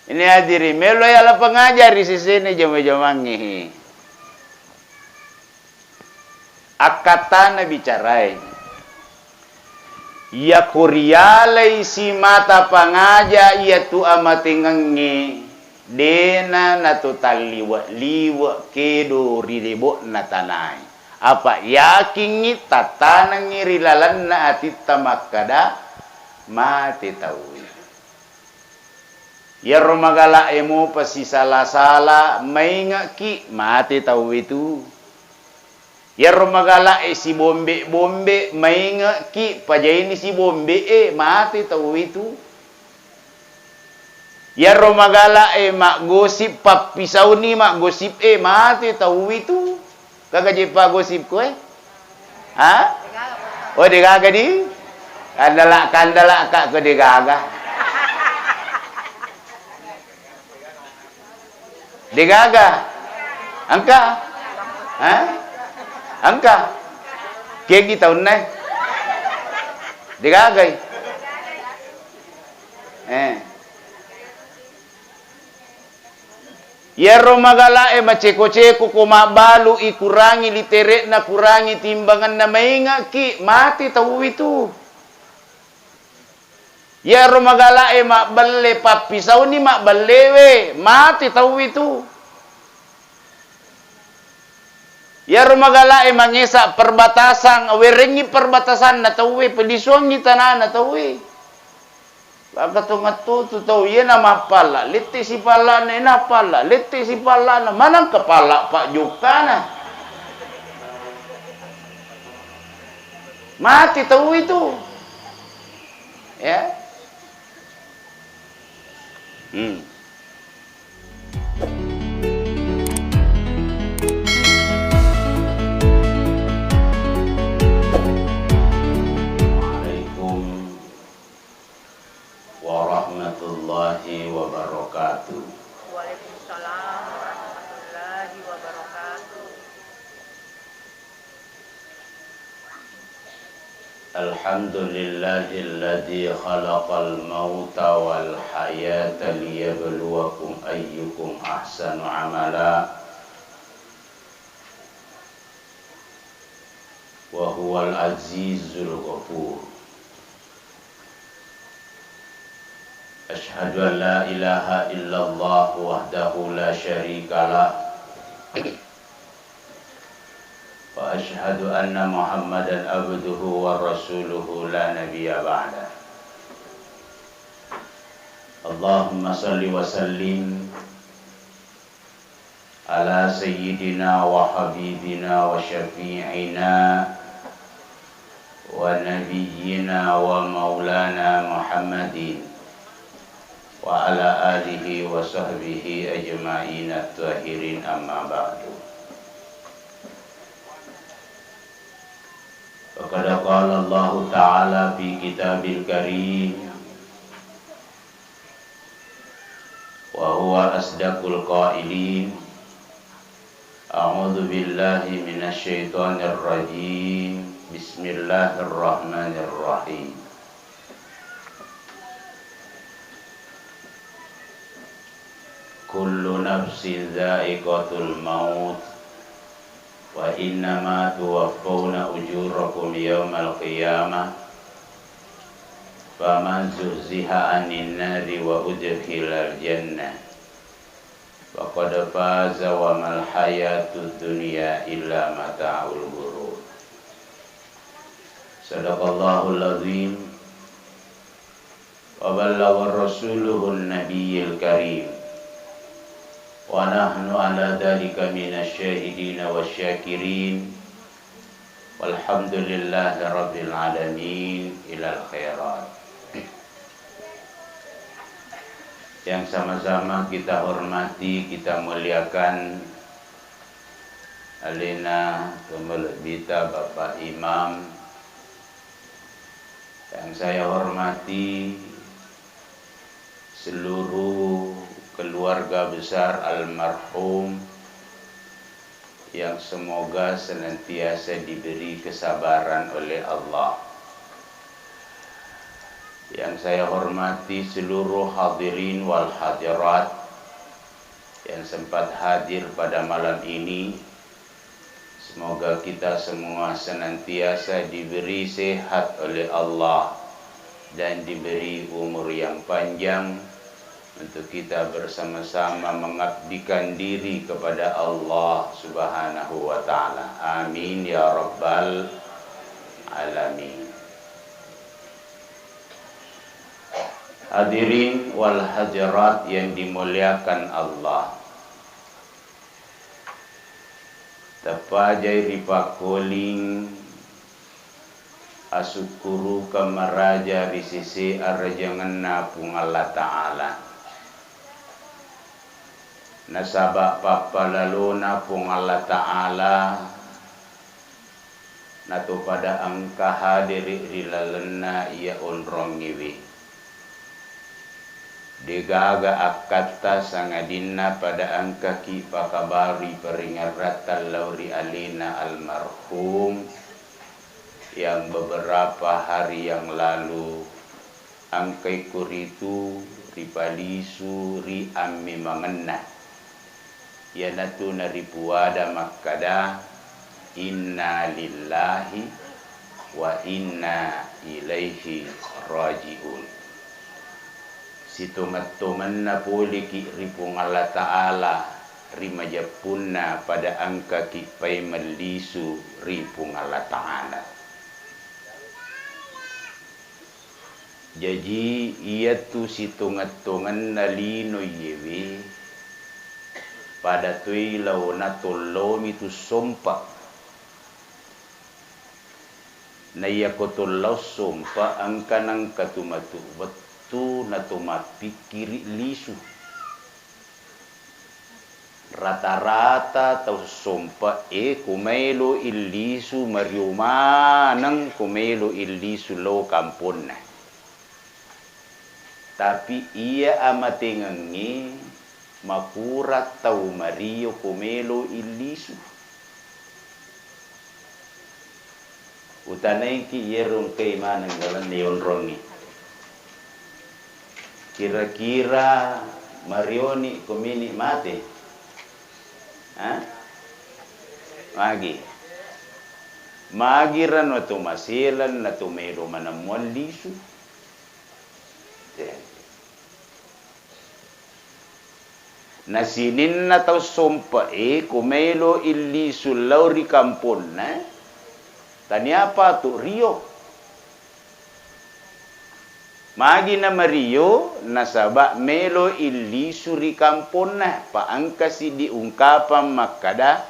Ini hadiri melo ya la pengajar di sini jama-jamangi. Akatana bicarai. Ya kurialai si mata pangaja ia tu amatingangi dena natutal liwa kedo rilebo natanai. Apa yakin tatanang rilalan na atita makada mati tahu. Ya romagala emo pasi salah-salah mainga ki mati tahu itu. Ya romagala si bombe mainga ki pajaini si bombe mati tahu itu. Ya romagala mak gosip papisau ni mak gosip mati tahu itu. Kagak jepa gosip ko ha? Oh digaga di? Kandala kak ko digaga. Digaga. Angka. Ha? Angka. Kegi tahun nai. Digagay. Yero magala maceko-ceko kumabalu ikurangi litere na kurangi timbangan na mainga ki mati tahu itu. Ya romagala mak balle papisau ni mak ballewe mati tahu itu. Ya romagala mangesa perbatasan werengi perbatasan na tahu pedisuang ni tanah na tahu. Bagatungat tu tahu ye nama pala leti si pala na pala leti si pala na manang kepala Pak Jukana. Mati tahu itu. Ya. Assalamualaikum warahmatullahi wabarakatuh. Waalaikumsalam warahmatullahi wabarakatuh. Alhamdulillahilladzi khalaqal mauta wal hayata liyabluwakum ayyukum ahsanu amala wa huwal azizul ghafur. Asyhadu an la ilaha illallah wahdahu la syarikalah wa asyhadu anna Muhammadan abduhu wa rasuluhu la nabiyya ba'da. Allahumma salli wa sallim ala sayyidina wa habibina wa syafi'ina wa nabiyyina wa maulana Muhammadin wa ala alihi wa sahbihi ajma'in at-tahirin amma ba'du. Faqad qala Allah Ta'ala fi kitabil karim wa huwa asdaqul qailin. A'udzu billahi minasy syaithanir rajim. Bismillahirrahmanirrahim. Kullu nafsin dha'iqatul maut wa innama tuwaffawna ujurakum yawmal qiyamah faman zuhziha 'anil nari wa udkhilal jannah faqad faza wa mal hayatud dunya illa mata'ul ghurur. Sadaqallahul azim wa ballagha rasuluhun nabiyyil karim. Wa nahnu ala dhalika minasy syahidin wasyakirin. Walhamdulillahi rabbil alamin ilal khairat. Yang sama-sama kita hormati, kita muliakan alina kemelebita Bapak Imam. Yang saya hormati seluruh keluarga besar almarhum yang semoga senantiasa diberi kesabaran oleh Allah. Yang saya hormati seluruh hadirin wal hadirat yang sempat hadir pada malam ini. Semoga kita semua senantiasa diberi sehat oleh Allah dan diberi umur yang panjang untuk kita bersama-sama mengabdikan diri kepada Allah Subhanahu wa taala. Amin ya rabbal alamin. Hadirin wal hadirat yang dimuliakan Allah. Tapajai ripakoling asukuru kamaraja risisi arjangan napung Allah Ta'ala. Nasabak papa lalu napung Allah Ta'ala. Natu pada angka hadiri rilalena ia unrongiwi. Digaga akata sangadina pada angka kipa kabari peringatatan lauri alina almarhum yang beberapa hari yang lalu angkai kuritu ripalisu ri ammi mangena ya natu naripuada makada inna lillahi wa inna ilaihi rajiun. Situmat-tuman na puli ki ripung Allah Ta'ala rimajapunna pada angka kipay malisu ripung Allah Ta'ala. Jadi ia tu situngat-tungan na lino yewe pada tu'i law na tulom itu sumpa na iya ko tulaw sumpa angka ng katumatu tu natuma pikiri lisu rata-rata tau sompa kumelo ilisu mariumanang kumelo ilisu lo kampun na tapi ia amatingangi makurat tau mario kumelo ilisu utanay ki yerong kay manang galan neon rongi. Kira-kira Marioni kumini mati. Magiran na tumasilan na tumero manamuan lisu. Nasinin na tau sumpa kumelo ilisu lauri kampon na. Tanyapa tu Rio. Magi na Mario nasaba melo ilisu ri kampon na paangkasi di ungkapan makada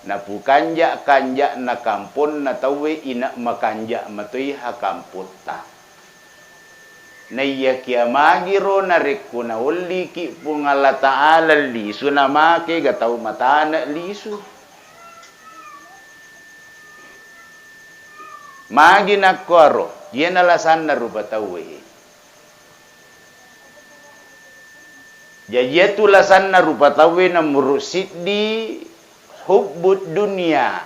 na pukanja kanja na kampon na tawe ina makanja matoy ha kampota na iya kia magiro na rekuna uli ki pungala Ta'ala lisu na make gataw matana lisu magi na kwaro yan alasan na rupa tawe. Jadi itulah sana rupa tawe na murusid di hubbud dunia.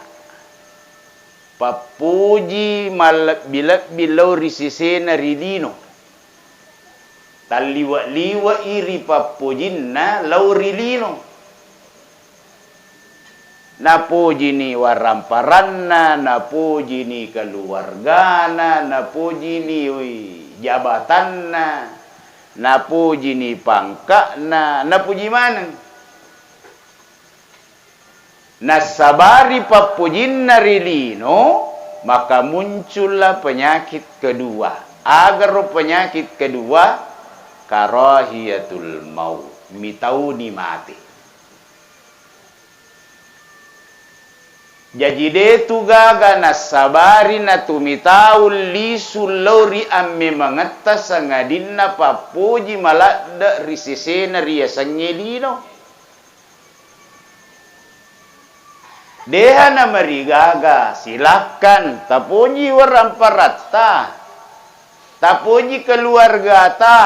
Papuji malak bilak bilau risise na ridino. Taliwa-liwa iri papujin na laurilino. Napuji ni waramparanna, napuji ni keluargana, napuji ni jabatanna. Napuji ni pangka napuji mana nasabari papujin narilino maka muncullah penyakit kedua agar penyakit kedua karahiyatul maut mitauni mati. Jadi de tugaga nasabari na tumitaul lisu lauri amme mangata sangadin na papuji malada risise na riasangnya lino. Deha na marigaga silakan tapuji waramparata tapuji keluarga ta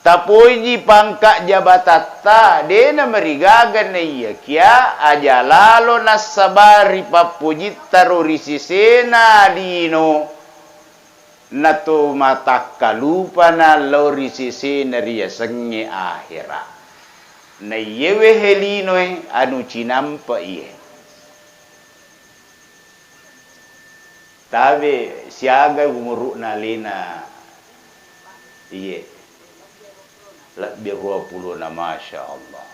tapuji pangka jabatata dena marigaga na iya kia aja lalo nasabari papuji tarurisisena dino nato matakalupa na lori sisi naria sengi akhirat. Na yewe helinoy anu cinampa iye. Tabe siaga umuruk na lena iye. Lebih 20 na Masya Allah.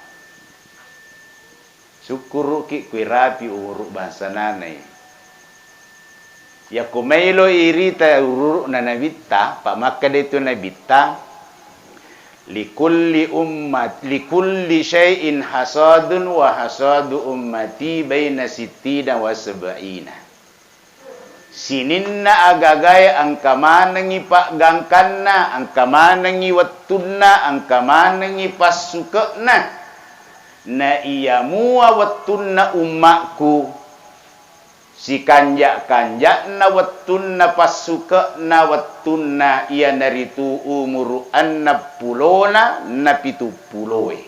Syukur ki kuirapi uruk bahasa nanay. Ya kumailo irita uruk na nabita, pak maka itu nabita. Likulli syai'in hasadun wa hasadu ummati baina sittina wa sab'ina. Sininna agagay ang kamanangi pagangkanna, ang kamanangi wattunna, ang kamanangi pasukakna. Na iya mua wattunna ummakku. Si kanjak-kanjak na wattunna pasukakna wattunna iya naritu umuru anna pulona na pitupuloy.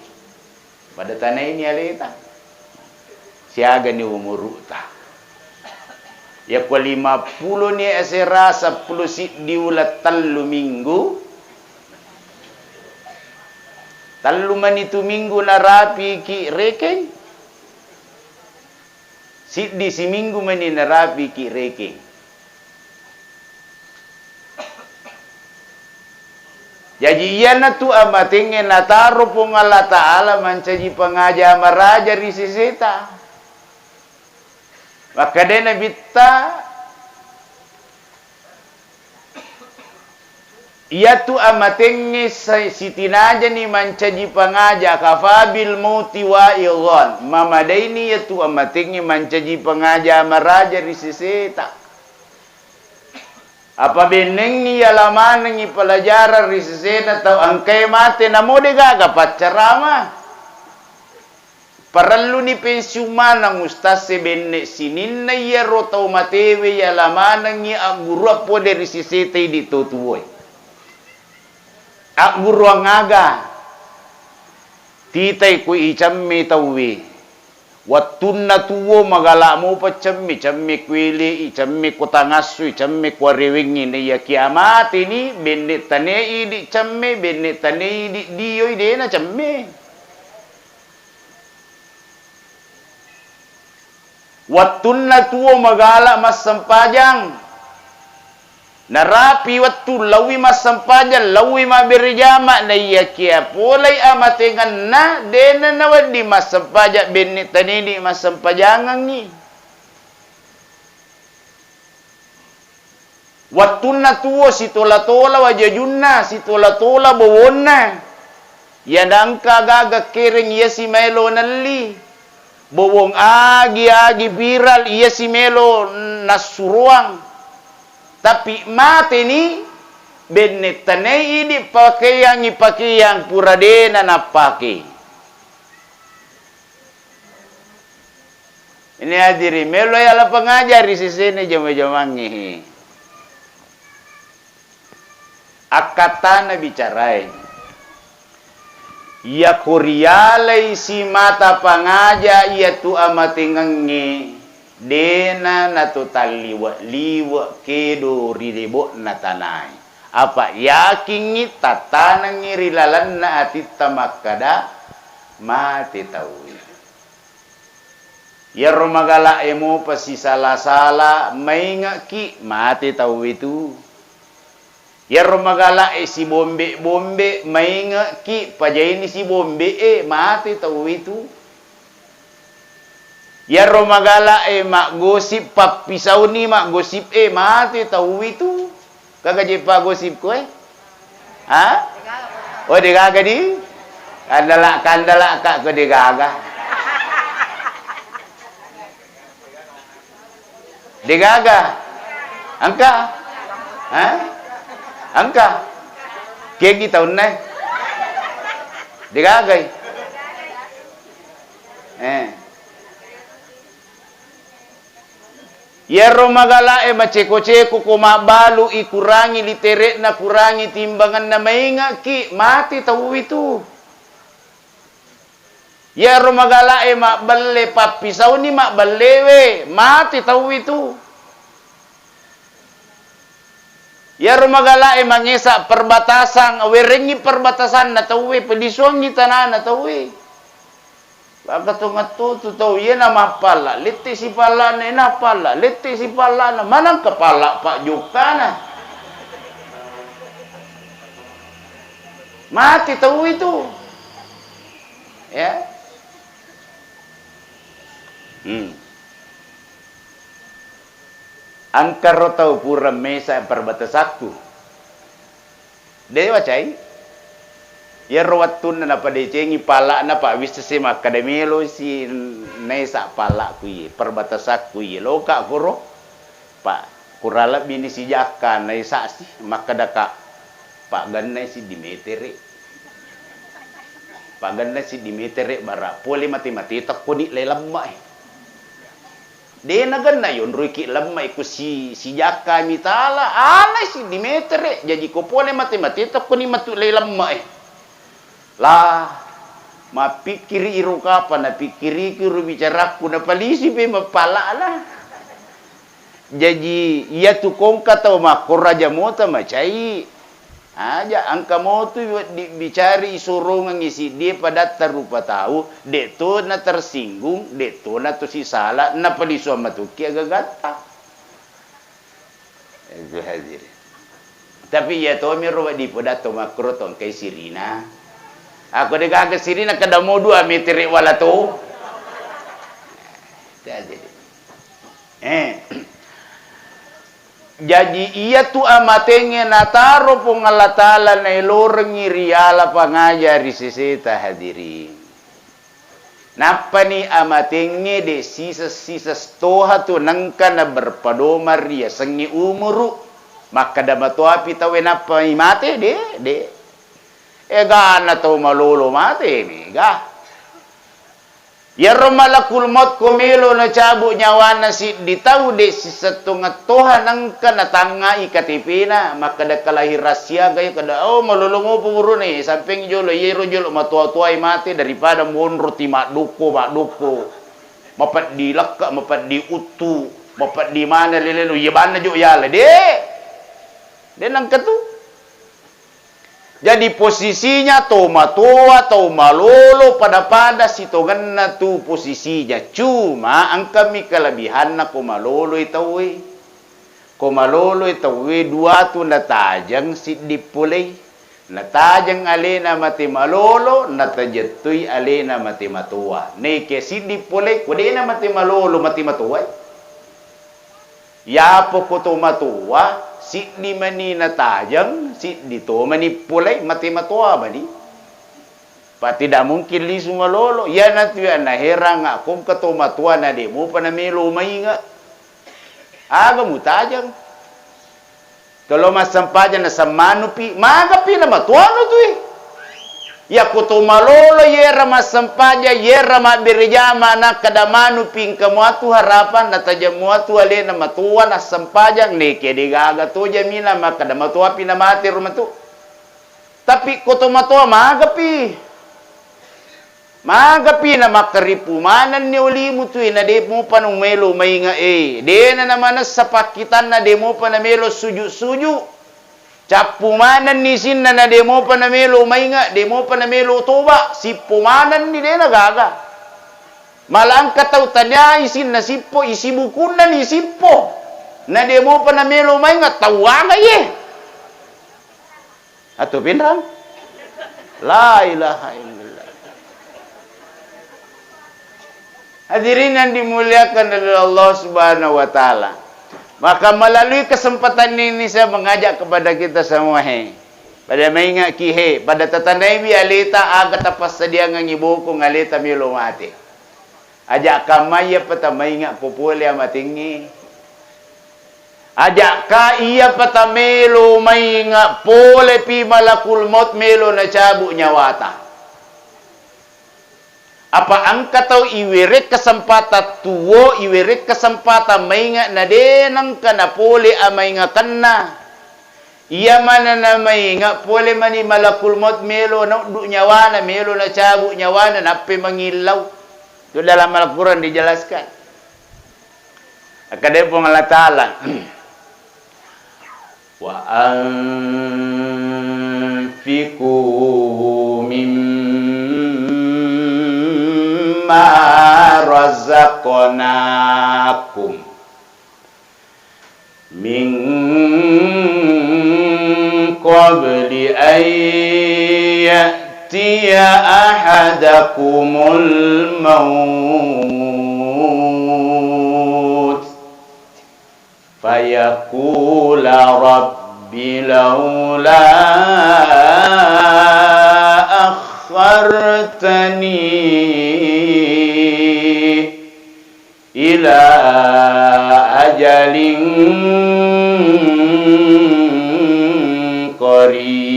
Pada tanah ini alita. Siaga ni umuru ta. Ya kwa 50 ni asera 10 si diulat talu minggu. Talu manitu minggu na rapi ki rekeng. Si di si minggu mani na rapi ki rekeng. Jadi iya na tu amatingin nataro pong Allah Ta'ala mancaji pengaja maraja risiseta. Maka dia nabita ia tu amatengi sitinaja ni mancaji pengaja kafabil mauti wa ilgon mamadaini ia tu amatengi mancaji pengaja maraja risiseta apa benengi ya lamanengi pelajaran risiseta tau angkai mate namo degaga pacarama. Perlu ni pensiuman ang ustaz sebenne sinin na yero tau matewe ya lamanang ni aguru apo dari sisete di tutuoy. Aguru ang aga. Titay ko ichamme tauwe. Watun na tuwo magala mo pa chamme kwili ichamme ko tangasu ichamme ko rewingi na ya kiamat ini benne tane idi chamme benne tane idi diyoy de na chamme. Watun na tuwo magala mas sampajang. Narapi watu lawi mas sampajang, lawi mabirjama na iya kia pulay amatingan na dena nawad di mas sampajang benitani di mas sampajangan ni. Watun na tuwo si tola-tola wajajunna, si tola-tola bawona. Yan ang kagaga kiring iya si Melo nali. Bowong agi viral iya si Melo nasuruang. Tapi mate ni benetane ini pakaiang puradena napake. Ini hadiri Melo ya la pengajar di sini jama-jamangi. Akatana bicarai. Ya kurialay si mata pangaja iya tu amatingangi dena natutaliwa liwa kedo ridebo natanay. Apa yakingi tatanangi rilalan na atita makada mati tawi. Ya romagala emo pasi sala-sala mainga ki mati tawi tu. Ya romagala si bombe mainga ki pajaini si bombe mati tahu itu. Ya romagala mak gosip papisau ni mak gosip mati tahu itu. Kagak jepa gosip ko Ha? Oh digaga di? Kandala kak ko digaga. Digaga. Angka? Ha? Angka kegi tahun na digagay Yero magala macheko-cheko kumabalu ikurangi litere na kurangi timbangan na mainga ki mati tahu itu. Yero magala makballe papisaw ni makballewe mati tahu itu. Ya rumagala mangisa perbatasan, werengi perbatasan na tawi pedisuang kita na tawi. Baka tungat tu tahu ye nama pala, liti si pala na pala, liti si pala na manang kepala Pak Jukana. Mati tahu itu. Ya. Angkar tahu pura mesa perbatasaku. Dewa cai. Ya rawatun na pa decengi pala na pa wis si makademelo si nesa pala ku ye perbatasak ku ye loka kuro pa kurala bini si jaka nesa si makadaka pa ganna si dimetere pa ganna si dimetere bara poli mati tak kuni le lamma de na ganna yon ruiki lamma ku si jaka mitala ala si dimetere jadi ko poli mati tak kuni matu le lamma lah mapikiri iru kapan napikiri kiru bicaraku na palisi pe mapala lah jadi ia tu kongka tau makor raja mota macai aja angka motu bicari isurungan ngisi dia pada terupa tahu dek tu na tersinggung dek tu na tu si salah na palisu matuki agak gata itu hadir tapi ya tu miru di pada tu makro tong kai sirina. Aku dekat ke sini nak kedamo dua meter wala tu. Jadi ia tu amatenge nataro pengalatala na ilorengi riala pangajari sisita hadiri. Napa ni amatenge de sisa stoha tu nangka na berpadoma ria sengi umuru maka damato api tawe napa imate de. Gana tau malolo mati ni ga. Ya malakul maut kumilo na cabuk nyawa na si ditahu de si setengah Tuhan angka na tangai katipina maka da kalahir rasya gaya kada malolo mo pumuru ni samping jolo yero jolo matua-tuai mati daripada monro ti mak duko mapat di lekak mapat di utu mapat di mana lelelo ye bana jo yale de nangka tu. Jadi posisinya tau matua, tau malolo, pada si togan tu posisinya. Cuma angkami kelebihan na kumalolo itawi. Kumalolo itawi dua tu natajang si dipulay. Natajang alena mati malolo, natajatoy alena mati matua. Neke si dipulay, kude na mati malolo, mati matua. Yapo ko to matua. Si di mani natajang, si dito mani pulay, mati matua mani. Pa tidak mungkin li sumalolo. Yan at yan nahera nga kung kato matua na di mo pa na may lumay nga. Aga mo tajang. Kalau masampajan na sa manupi, magapi na matua no to eh. Ya kuto malolo yera masampaja yera mabirjama na kadamanu ping kamuatu harapan na tajamuatu ale na matua na sampajang neke digaga to jamina makadamatua pinamati rumatu. Tapi kuto matua magapi na makaripu manan ni ulimu tu na de mo pa nung melo may nga de na naman sa pakitan na de mo pa na melo suju Capumanan ni sinna na demo pa na melo mainga, demo pa na melo toba, si pumanan ni de nagaga. Malang kataw tanya isin na sipo, isibukunan ni sipo. Na demo pa na melo mainga, tawaga ye. Ato pinrang? La ilaha illallah. Hadirin yang dimuliakan oleh Allah Subhanahu wa taala. Maka melalui kesempatan ini saya mengajak kepada kita semua pada maingat kihe pada tatanai bi alita aga tapas sedia ngibu ko ngalita milo mati. Ajak kamaya pata maingat popole amatingi. Ajak ka iya pata melo maingat pole pi malakul maut melo na cabuk nyawata. Apa angka tau iwirik kesempatan tuwo, iwirik kesempatan maingat na denang kana pole amainga kana. Iya mana na maingat pole mani malakul maut melo na du nyawana, melo na cabuk nyawana, nape mangilaw. Itu dalam Al-Quran dijelaskan. Akadai pun Allah Ta'ala. wa anfiqu mimma razaqnakum min qabli an ya'tiya ahadakumul maut fayaqula rabbi laula akhartani ila ajalin qarib.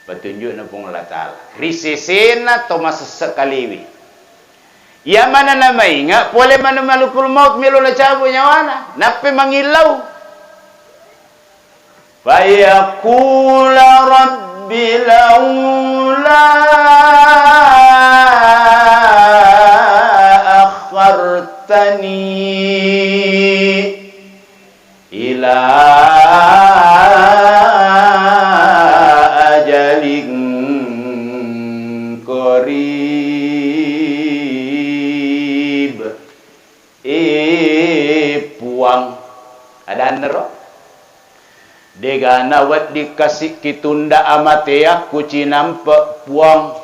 Petunjuk na pong Allah Ta'ala. Risisena to masasakaliwi. Ya mana namay nga, pole man malukul maut, milo na chabo nyawana. Nape mangilaw. Fayaqula rabbi laula akhartani ila ajalin qarib. Puang ada nero degana wat dikasih kitunda amate aku cinampe puang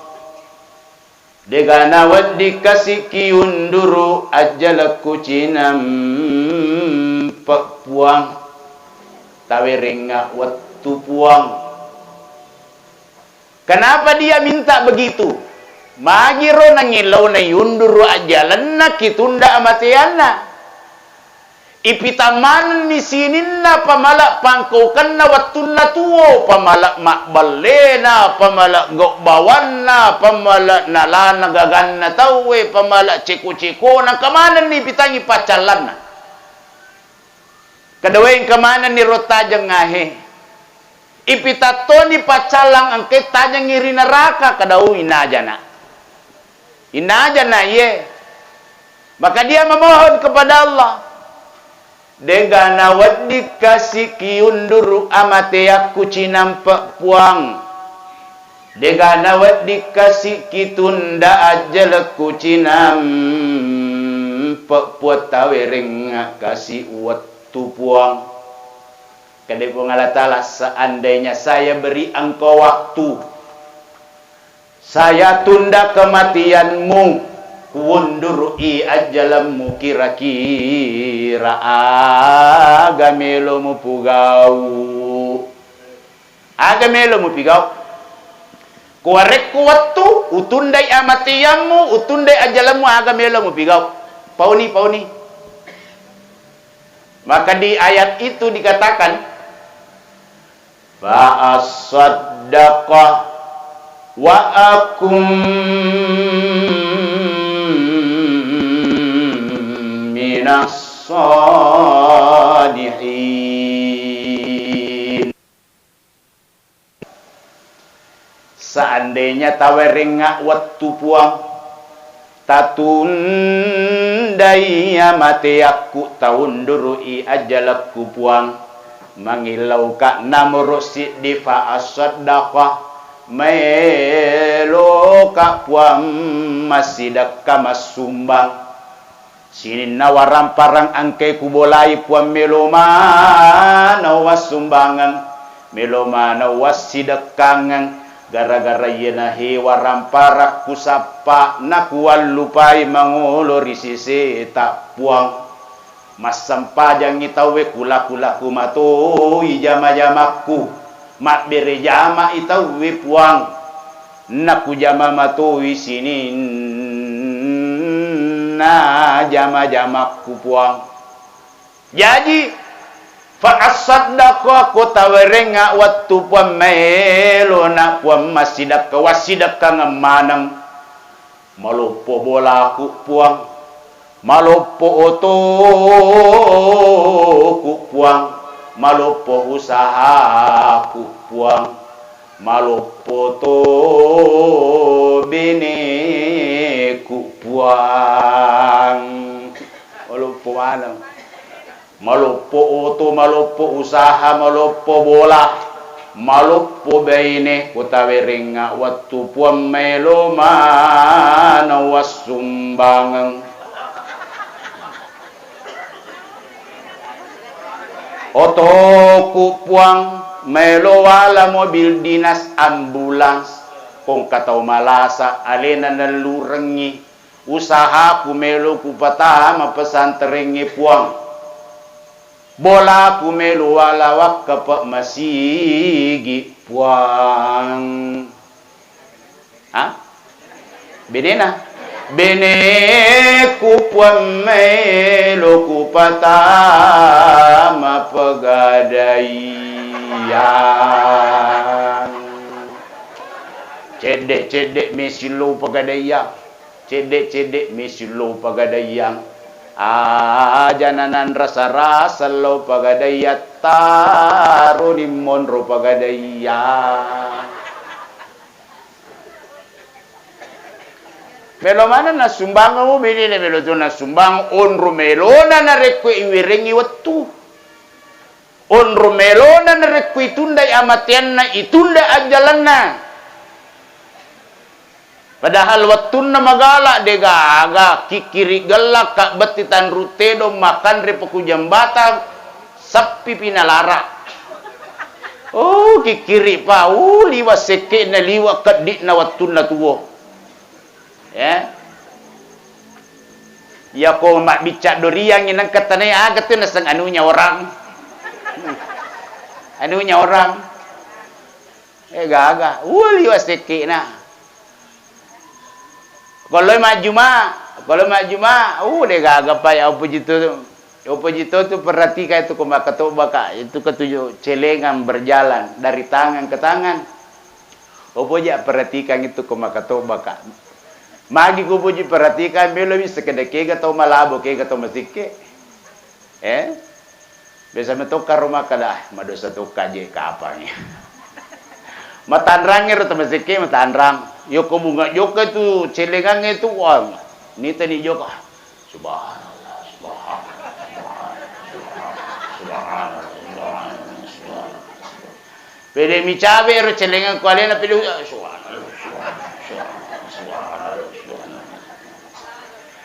degana wat dikasih kiunduru ajalaku cinampe puang taweringa waktu puang. Kenapa dia minta begitu? Magiro nangilaw na yunduru ajalan na kitunda amatiana. Ipitaman ni sinin na pamala pangkukan na watun na tuwo, pamala makbale na, pamala gokbawan na, pamala nala nagagan na tawe, pamala chiko-chiko na kamanan ni pitang ipacalan na. Kadaway kamanan ni rotajang ngahe. Ipitato ni pacalang ang kitajang irinaraka kadaw inaja na. Inaja na ye. Maka dia memohon kepada Allah. Degana wat dikasih kiunduru amate aku cinampe puang. Degana wat dikasih kitunda ajalaku cinampe puat tawering kasih waktu puang. Kadai Allah Ta'ala, seandainya saya beri engkau waktu, saya tunda kematianmu, kuundurui ajalammu kira-kira agamelomu pugau. Agamelomu pugau. Kuarek waktu, utundai amatianmu, utundai ajalammu agamelomu pugau. Pauni. Maka di ayat itu dikatakan, fa'asaddaqa wa akum minas salihin. Seandainya taweringa waktu puang tatundai mati aku taundurui ajalaku puang mangilau ka namurusi di fa'asaddaqa melo ka puang masidaka masumbang sinin nawaram parang angke kubolai puang meloma nawasumbangan meloma nawasidakangan gara-gara yena hewaram parak kusapa nakual lupai mangulori sisi tak puang masampajang itawe kula-kula kumato ijama-jamaku mak bere jama itawe puang naku jama mato sini na jama-jamaku puang. Jadi fa'asaddaqa ko tawerenga waktu puang melo na puang masidak wasidak kang manang malupo bolaku puang malupo otoku puang malupo usahaku puang malupo to bineku puang malupo mana. Maluppo oto, maluppo usaha, maluppo bola, maluppo baine kutawi ringa wattu puang melo mana wasumbangang. Oto ku puang melo wala mobil dinas ambulans kung kataw malasa alena nalurengi usaha ku melo ku patama pesantrengi puang bola ku melo wala wakka masigi puang ha bedena bene ku puang melo ku patama pegadaian cedek mesilo pegadaian cedek mesilo pegadaian jananan rasa-rasa lo pegadaian taruh di monro pegadaian melo mana na sumbang mo binili melo to na sumbang onro melo na rekwe iwirengi wattu onro melo na rekwe tundai amatian na itunda ajalanna padahal wattun na magala de gaga kikiri galak ka betitan rutedo makan repoku jambatan sapi pinalara oh kikiri pa liwa seke na liwa kadik na wattun na tuwo ya ya ko mak bicak doriang inang katane agak tu nasang anunya orang gaga liwa seke na kalau maju mah de gaga pa ya opojito tu perhatikan itu kumakato baka itu ketujuh celengan berjalan dari tangan ke tangan opoja perhatikan itu kumakato baka magi kupuji perhatikan belo bisa kedeke atau malabo ke atau masike biasa metokar rumah kada madosa tukar je kapangnya matanrang ero masike matanrang yoko bunga yoko tu celengan itu uang ni tadi yoko subhanallah pede mi cabe ero celengan kualena pede subhanallah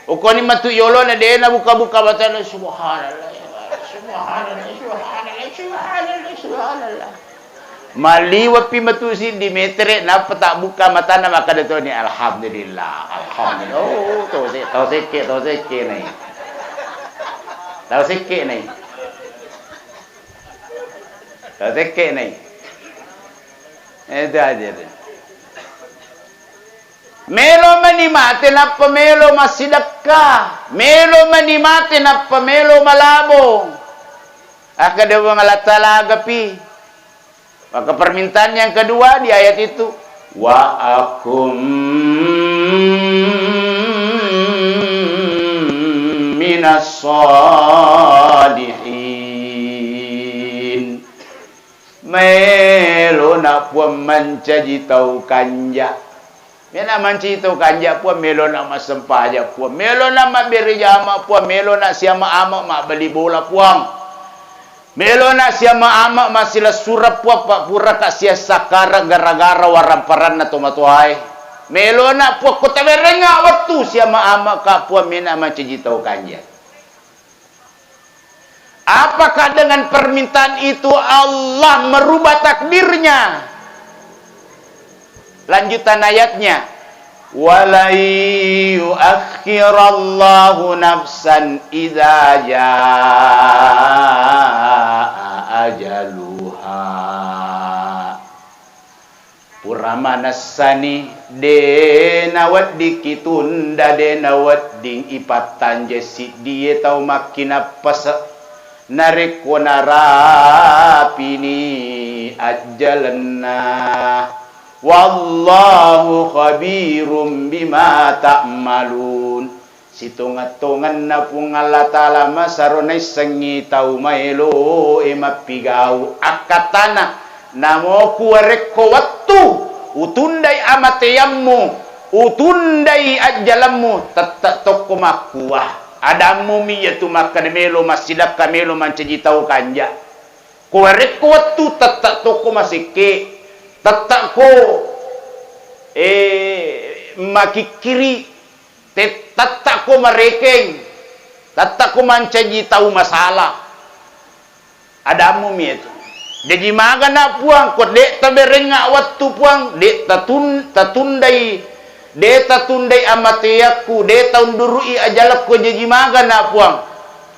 ukoni matu yolo na de na buka-buka batana subhanallah maliwat pi matu si di metre na pata buka mata na maka dato ni alhamdulillah oh to seke nai itu aja deh melo manimate na pamelo masidakka melo manimate na pamelo malabo akadawa ngalatalaga pi maka permintaan yang kedua di ayat itu wa akum minas salihin melo na puan mancaji tau kanja mena mancaji tau kanja puan melo na masempaja puan melo na mabirjama puan melo na siama ama mak beli bola puang melo na siya maama masila surap puak pak pura ka siya sakara gara-gara waramparan na tumatuhay. Melo na puak ko taberenga waktu siya maama ka puak mina macajitaw kanya. Apakah dengan permintaan itu Allah merubah takdirnya? Lanjutan ayatnya. Walai yuakhirallahu nafsan idza jaa ajaluha purama nasani de nawad dikitunda de nawad ding ipatan jesi dia tau makina pas narik wanarapini ajalanna wallahu khabirum bima ta'malun situngatungan na pong Allah Ta'ala masaronay sangi tau maelo mapigaw akatana namo kuwarek ko waktu utunday amatayammu utunday ajalammu tattatok kumakuah Adamu mi yatu makademelo masidak kamelo mancaji tau kanja. Kuarek kuatu tatak toko masike. Tatak ko makikiri. Tatak ko marekeng. Tatak ko mancaji tau masalah. Adamu mi yatu. Jadi maga na puang ko dek taberenga waktu puang dek tatundai de tatundai amatiyaku de taundurui ajalakku jadi maga na puang.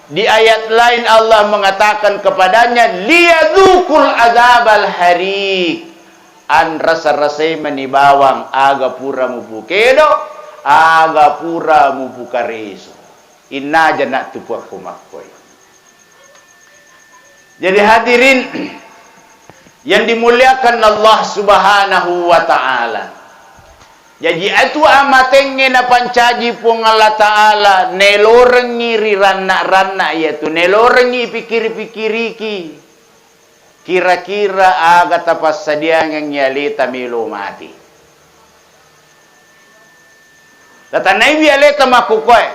Di ayat lain Allah mengatakan kepadanya liyadzukul azabal harik an rasa-rasai manibawang aga pura mubukedo aga pura mubukareso inna janat tu puak kumakoy. Jadi hadirin yang dimuliakan Allah Subhanahu wa taala. Jadi itu amatenge na pancaji pung Allah taala nelorengi rirana-rana yaitu nelorengi pikir-pikiriki. Kira-kira aga tapas sadiang yang nyalita milo mati. Tatanai bialeta makukoy.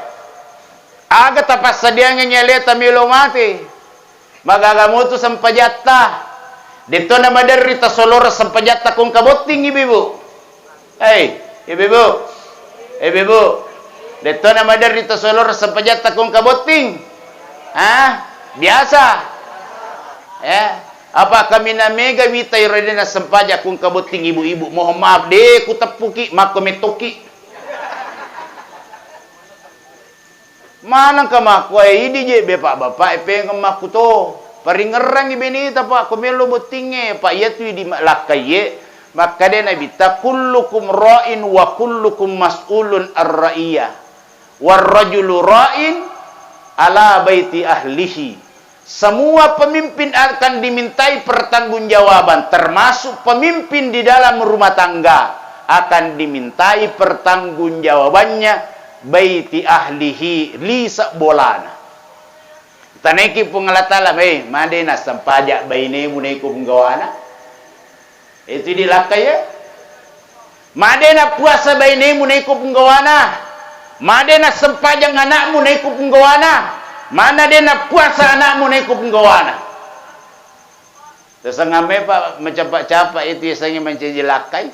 Aga tapas sadiang yang nyalita milo mati. Magagamuto sampajatta. Dito na madari ta solor sampajatta kung kaboting ibibu. Hey, ibibu. Ibibu. Dito na madari ta solor sampajatta kung kaboting. Biasa. Ya. Apa kami na mega witay rede na sampaja kung kaboting ibu-ibu. Mohon maaf de kutapuki makometoki. Manang kamakway idi je bapak-bapak epeng kamakuto. Paringerang ibinita pak kumelo butinge pak yatu di lakaye maka dia nabi ta kullukum ra'in wa kullukum mas'ulun ar-ra'iyah war rajulu ra'in ala baiti ahlihi. Semua pemimpin akan dimintai pertanggungjawaban termasuk pemimpin di dalam rumah tangga akan dimintai pertanggungjawabannya baiti ahlihi lisa bolana. Taneki pengalatala madena sampaja baine munai ko penggawana. Itu dilakai ya. Madena puasa baine munai ko penggawana. Madena sampaja anakmu munai ko penggawana. Mana dena puasa anakmu munai ko penggawana. Sesangame pak mencapak-capak itu biasanya mencaji lakai.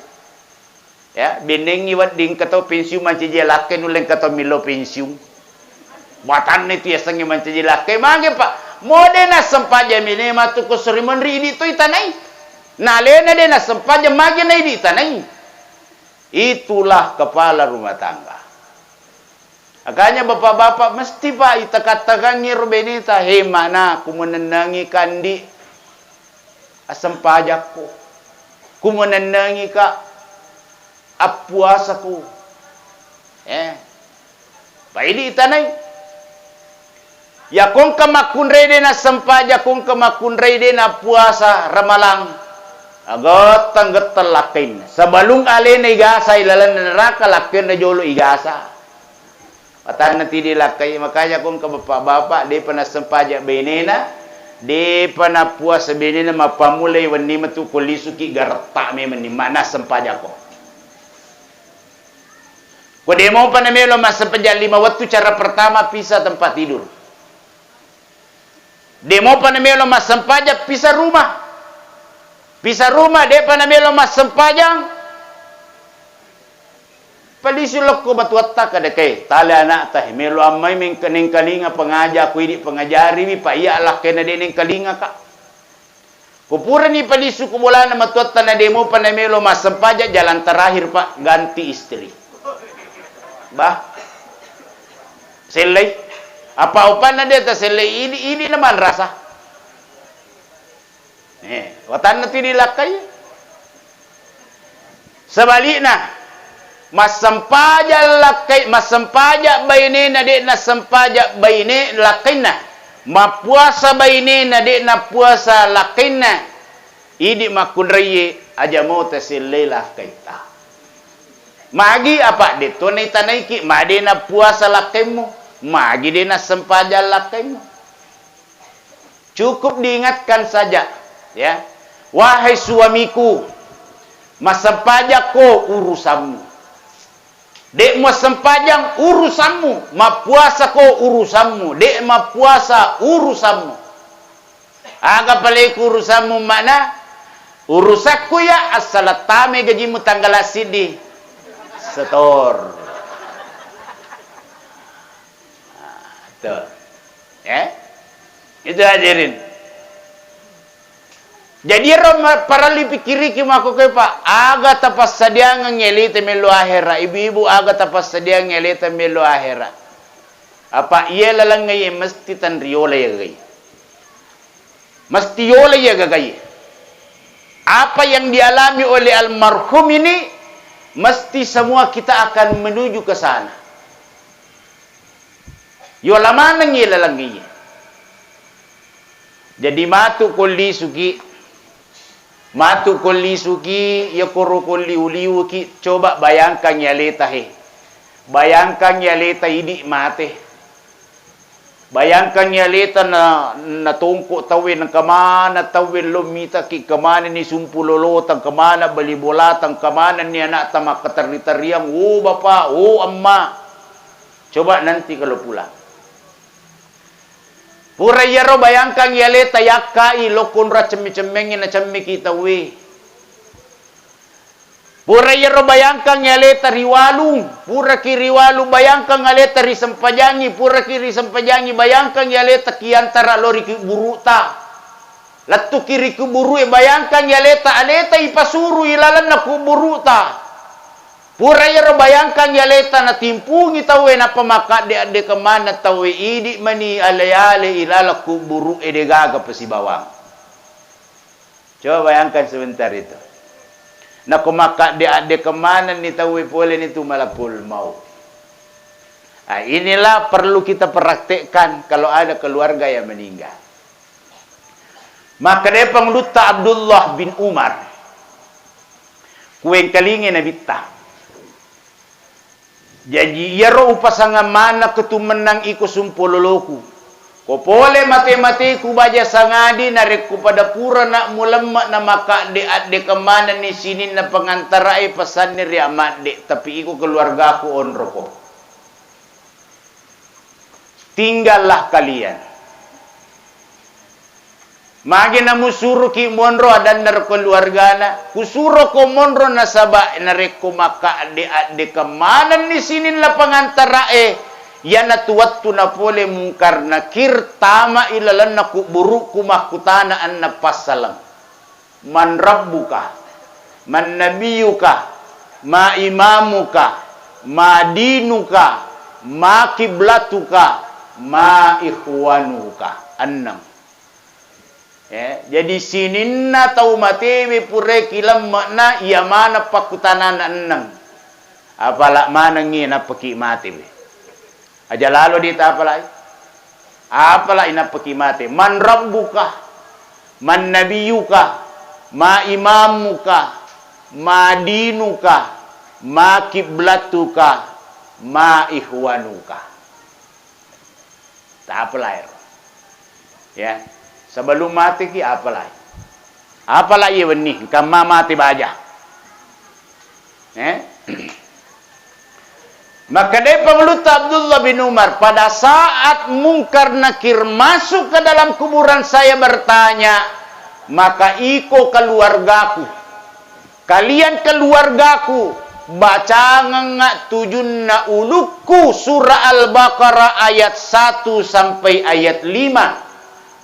Ya, binengi wat ding katau pensiun mencaji lakai nuleng katau milo pensiun. Buatan itu ya sangi mencaji lakai mangge pak modena sempaja mine matu kusuri menri ini tu itanai nalena dena sempaja mage na ini itanai. Itulah kepala rumah tangga. Agaknya bapak-bapak mesti pak ita katakan ngir benita he mana aku menenangi kandi asempajaku ku menenangi ka apuasaku pak ini itanai. Ya kung kamakun rede na sampaja kung kamakun rede na puasa ramalang agot tanggat lakin sabalung ale na igasa ilalan na neraka lakin na jolo igasa patan na tidi lakay makanya kung kabapa-bapa di pa na sampaja benena di pa na puasa benena mapamulay wani matukulisuki garta me manimana sampaja ko kung di mo pa na melo masampaja 5 waktu cara pertama pisah tempat tidur. Demo panamelo mas sempaja pisah rumah. Pisah rumah de panamelo mas sempajang. Palisulok ko batuatta kada kay tala anak tah melo amay ming kaning kalinga pengaja ku idi pengajari mi pa iya lah kena dening kalinga ka. Kupura ni palisu ko bola na matuatta na demo panamelo mas sempaja jalan terakhir pak ganti istri. Bah. Selai apa-apa na dia terselai ini naman rasa. Watan na tinilakai. Sebaliknya, mas sempaja lakai, mas sempaja baine na de na sempaja baine lakaina. Mapuasa baine na de na puasa lakaina. Idi makunraye aja mau terselai lakai ta. Magi apa de tunai tanaiki made na puasa lakaimu. Magi dina sempaja lakaimu. Cukup diingatkan saja, ya. Wahai suamiku, mas sempaja ko urusanmu. Dek mau sempajang urusanmu, ma puasa ko urusanmu, dek ma puasa urusanmu. Aga pale urusanmu mana? Urusakku ya asalatame gajimu tanggal asidi setor. Tuh. Itu hadirin. Jadi para lipikiri ki mako kay pa aga tapas sadia ngeli melo ahera ibu-ibu aga tapas sadia ngeli melo ahera. Apa iya lalang ngay mesti tan riola ya gay. Mesti yola ya gay. Apa yang dialami oleh almarhum ini mesti semua kita akan menuju ke sana. Yola mana ngi lalang ngay. Jadi matu kulli suki ya kuru kulli uliu ki, coba bayangkan ya leta he. Bayangkan ya leta idi mate. Bayangkan ya leta na tungko tawin kemana tawin lumita ki kemana ni sumpulolotang kemana bali bolatang kemana ni anak tamak keterritariang oh bapak oh amma. Coba nanti kalau pulang. Pura yaro bayangkan yale tayakai lokun ra cemmi-cemmengin na cemmi kita we. Pura yaro bayangkan yale tariwalu, pura kiriwalu bayangkan yale tari sempajangi, pura kiri sempajangi bayangkan yale takiantara lori buruta. Latu kiri kuburu bayangkan yale ta aleta ipasuru ilalan na kuburuta. Pura yaro bayangkan yaleta na timpungi tawe na pamaka de kemana tawe idi mani alayale ilala kuburu edegaga pasibawang. Coba bayangkan sebentar itu. Na kumaka de kemana ni tawe pole ni tu malapul mau. Nah, inilah perlu kita praktekkan kalau ada keluarga yang meninggal. Maka dia pengluta Abdullah bin Umar. Kueng kalingi na bitta. Jadi yaro upasanga mana ketumenang iku sumpololoku. Ko pole mate-mate ku baja sangadi narek ku pada pura nak mulemak na maka de kemana ni sini na pengantarai pesan ni ria de tapi iku keluarga ku onroko. Tinggallah kalian. Magi na musuru ki monro adan nar keluarga na kusuro ko monro na saba narek ko maka de kemana ni sini la pangantara yana tuwattu na pole mungkar nakir tama ilalan na kuburu kumakutana an na pasalang man rabbuka man nabiyuka ma imamuka ma dinuka ma kiblatuka ma ikhwanuka annam. Jadi sinin na tau matewi pure kilam makna iya mana pakutanan annang. Apalak mana ngina peki mati be. Aja lalu dita apalai. Apalak ina peki mati. Man rabbuka, man nabiyuka, ma imamuka, ma dinuka, ma kiblatuka, ma ikhwanuka. Tak apalai. Ya. Sebelum mati ki apalah? Apalah ia benih? Kama mati baja. Maka dia pengeluta Abdullah bin Umar pada saat mungkar nakir masuk ke dalam kuburan saya bertanya, maka iko keluargaku. Kalian keluargaku baca ngak tujunna ulukku surah Al-Baqarah ayat 1 sampai ayat 5.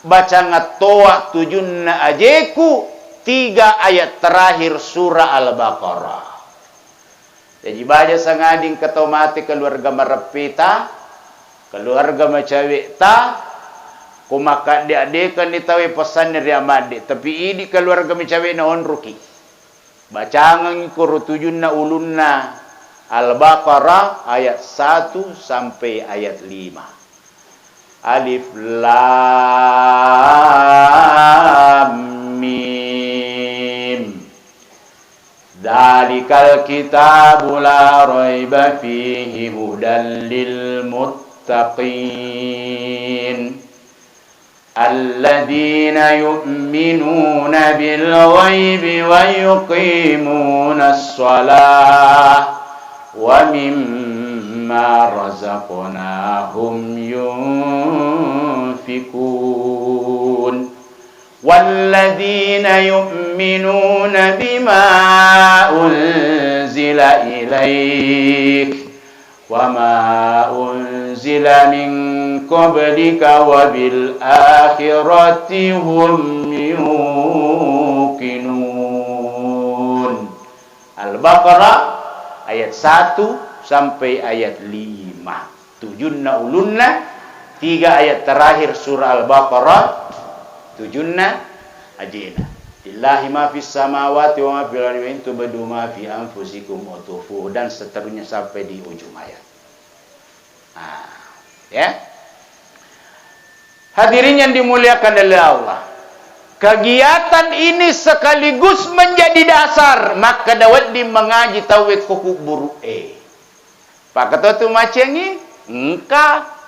Baca ngatoa tujunna ajeku 3 ayat terakhir surah Al-Baqarah. Jadi baca sangading ketomati keluarga marapita, keluarga macawik ta, kumaka diadekan ditawi pesan dari amade. Tapi ini keluarga macawik na onruki. Baca ngikuru tujunna ulunna Al-Baqarah ayat 1 sampai ayat 5. Alif lam mim. Dzalikal kitabu la raiba fihi hudan lil muttaqin. Alladzina yu'minuna bil ghaibi wa yuqimuna as-shalah wa mimma razaqnahum yunfikun. Walladzina yu'minuna bima unzila ilaik wa ma unzila min qablika wa bil akhirati hum yuqinun. Al-Baqarah ayat 1 sampai ayat 5. Tujunna ulunna, 3 ayat terakhir surah Al-Baqarah. Tujunna ajina. Lillahi ma fis samawati wa ma fil ardi wa in tubdu ma fi anfusikum wa tufuhu, dan seterusnya sampai di ujung ayat. Ya. Hadirin yang dimuliakan oleh Allah, kegiatan ini sekaligus menjadi dasar maka dapat di mengaji tauhid kubur. Pak kata tu macam ni, engkau.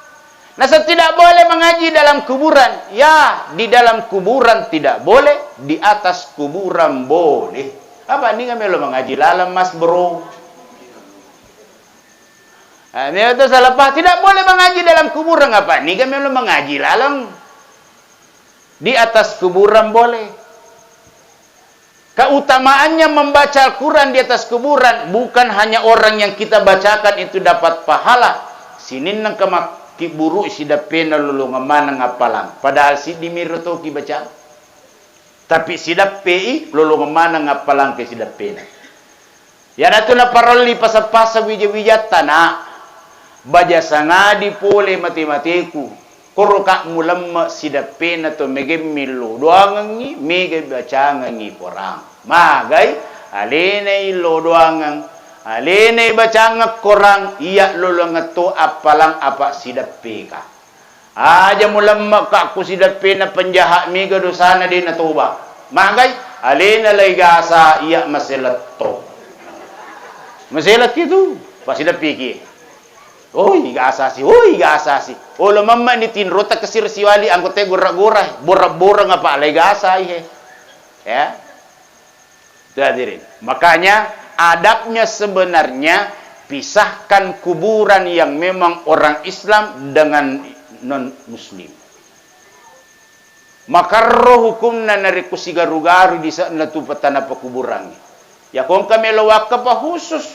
Nah, tidak boleh mengaji dalam kuburan. Ya, di dalam kuburan tidak boleh, di atas kuburan boleh. Apa ni kami lo mengaji dalam mas bro? Ini itu salah pak. Tidak boleh mengaji dalam kuburan. Apa ni kami lo mengaji dalam, di atas kuburan boleh. Keutamaannya membaca Al-Quran di atas kuburan bukan hanya orang yang kita bacakan itu dapat pahala. Sinin nang kemak ki buru sida pena lulu ngamana ngapalang, padahal si dimiroto ki baca, tapi sida pei lulu ngamana ngapalang ke sida pena. Ya natuna paroli pasapasa wija-wijatana baja sangadi pole matematiku koroka mulamma sida pena to megemmillo doangangi mege bacangangi porang magai alene illo doangang alene bacanga korang iya lolong to apalang apa sidap peka aja mulamma ka aku sidap pena penjahat mega dosana di natoba magai alena legasa iya maselat to maselat gitu pas sidap peki oi gasasi olo mamma ni tin rota kesir siwali angkote gora-gora bora-bora ngapa legasa ihe ya. Hadirin, makanya adabnya sebenarnya pisahkan kuburan yang memang orang Islam dengan non-Muslim. Maka roh hukumna nari kusigaru-garu di sana tu petana pekuburan. Ya kong kami lawak apa khusus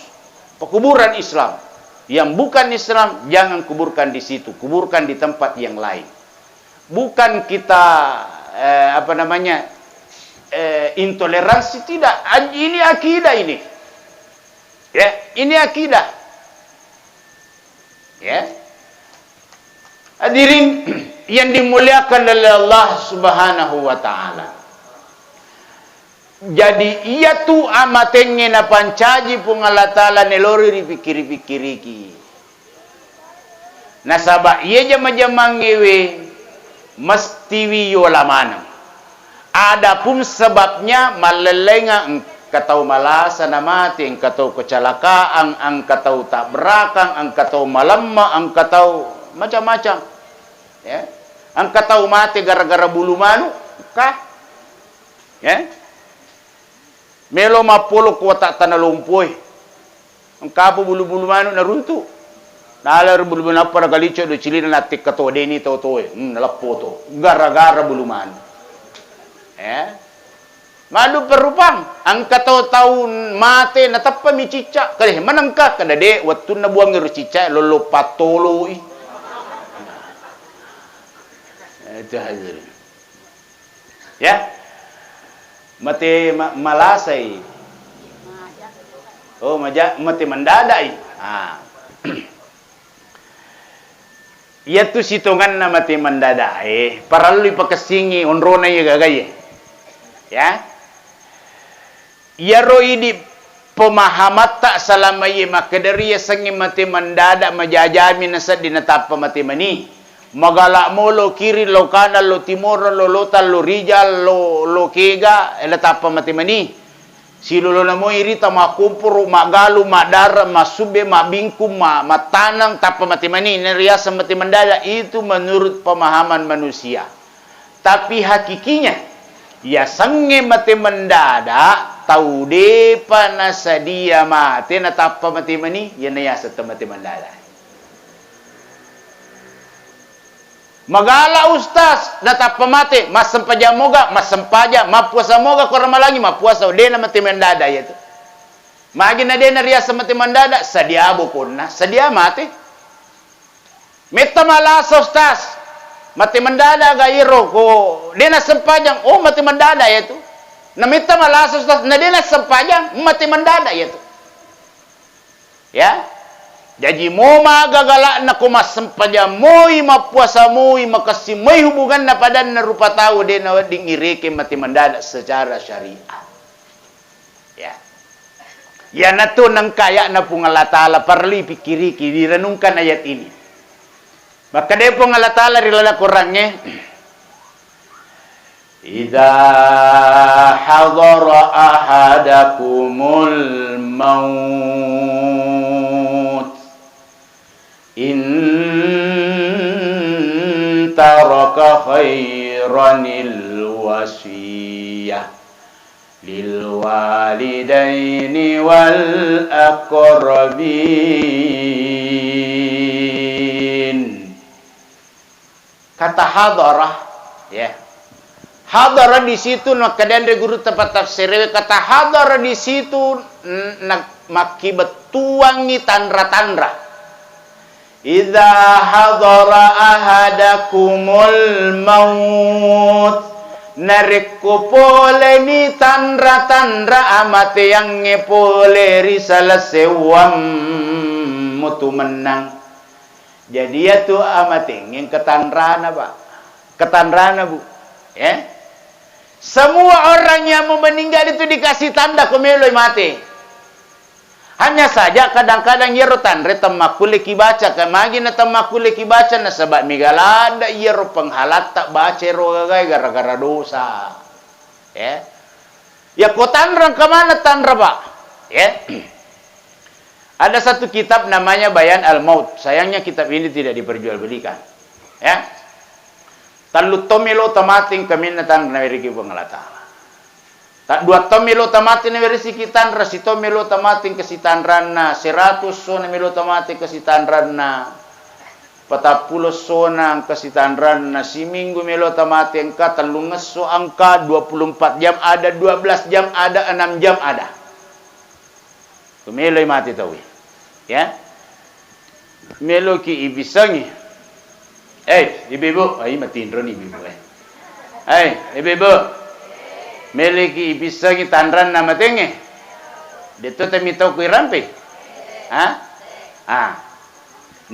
pekuburan Islam. Yang bukan Islam jangan kuburkan di situ, kuburkan di tempat yang lain. Bukan kita intoleransi, tidak. Ini akidah ini. Ya, ini akidah. Ya. Hadirin yang dimuliakan oleh Allah Subhanahu wa taala. Jadi ia tu amatenge na pancaji pungalatala nelori ripikiri-pikiriki. Nasaba ia jama-jamangewe mesti yolamana. Adapun sebabnya malelenga engkau malasa namati, engkau kecelakaan, engkau tabrakan, engkau malamma, engkau macam-macam. Ya. Engkau mati gara-gara bulu manu kah? Ya. Melo mapolo kuota tanah lumpuy. Engkau bulu-bulu manu naruntu. Nalar bulu-bulu apa galicho do cilina natik kato deni to-toy. Nalapoto. Gara-gara bulu manu. Ya. Madu perupang angka tahun mate na tappa mi cicca kali manangka kada de wattu na buang ngiru cicca lolo patolo itu hadir ya mate malasai oh mate mandadai ya tu sitongan na mate mandadai paralui pakasingi onrona ya gagaye ya. Ya roidi pemahamat tak selama ia makadariya sangi mati mendadak majajami nasad dinatapa mati mani magalak mo lo kiri lo kanan lo timur lo lotal lo rijal lo kega elatapa mati mani silulo na mo irita makumpur magalu madara masube mabingkum matanang tapa mati mani neriasa mati mendadak itu menurut pemahaman manusia, tapi hakikinya ya sange mati mendadak tahu depa na sadia mate na tappa mati mani yan na yasa mati mandala. Magala ustaz na tappa mate masampaja moga masampaja mapuasa moga korama lagi mapuasa de na mati mandada yato. Magi na de na riasa mati mandada sadia bukun na sadia mate. Meta malasa ustaz mati mandada gairo ko de na sampajang oh mati mandada yato. Namita malasa ustaz na din sampajang mati mandada yato. Ya. Jadi mo magagala na kumasampaja mo'y mapuasa mo'y makasi mo'y hubungan na padan na rupa tao din na ding ireke mati mandada secara syariah. Ya. Yan na to nang kaya na po ngalatala parli pikiri direnungkan ayat ini. Maka dia po ngalatala rilala kurangnya. Idza hadara ahadakumul maut in taraka khairanil wasiyah lil walidaini wal aqrabin. Kata hadarah ya. Hadara di situ nakadaan guru tempat tafsir kata hadara di situ makibat tuangi tandra-tandra. Idza hadara ahadakumul maut narikku pole ni tandra-tandra amate yang ngepole risala sewam mutu menang. Jadi ya tu amate ngeng ketandrana Pak. Ketandrana Bu. Ya. Semua orang yang mau meninggal itu dikasih tanda kemeloi mati. Hanya saja kadang-kadang yero tandre temakule kibaca kamagi na temakule kibaca na sabat migalada yero penghalat tak baca ro gagai gara-gara dosa. Ya. Ya ko tandra kemana tandra Pak? Ya. Ada satu kitab namanya Bayan Al-Maut. Sayangnya kitab ini tidak diperjualbelikan. Ya. Talu tomelo tamating kami natan na veriki pangalatala. Tak dua tomelo tamating na verisi kitan rasito melo tamating kesitanran na 100 so na melo tamating kesitanran na 40 so na kesitanran na si minggu melo tamating ka talungas so angka 24 jam ada 12 jam ada 6 jam ada. Kumeloy mati tawi. Ya. Melo ki ibisangi. Ibu-ibu, ay matindro ni ibu ibu-ibu, meliki ibisa ki tandran na matenge. Dito temitaw ko irampe.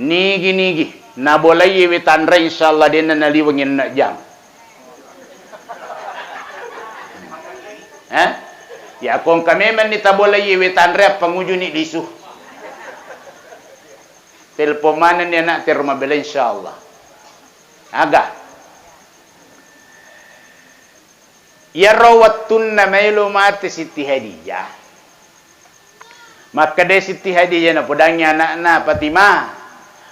Nigi, nabolay iwi tandra inshallah din na naliwangin na jam. Ya kung kami man ni tabolay iwi tandra pangujo ni lisu. Telepomanan niya na termabela inshallah. Aga. Ya rawatun na maylo mati Siti Hadijah. Maka de Siti Hadijah na podangnya na Fatimah.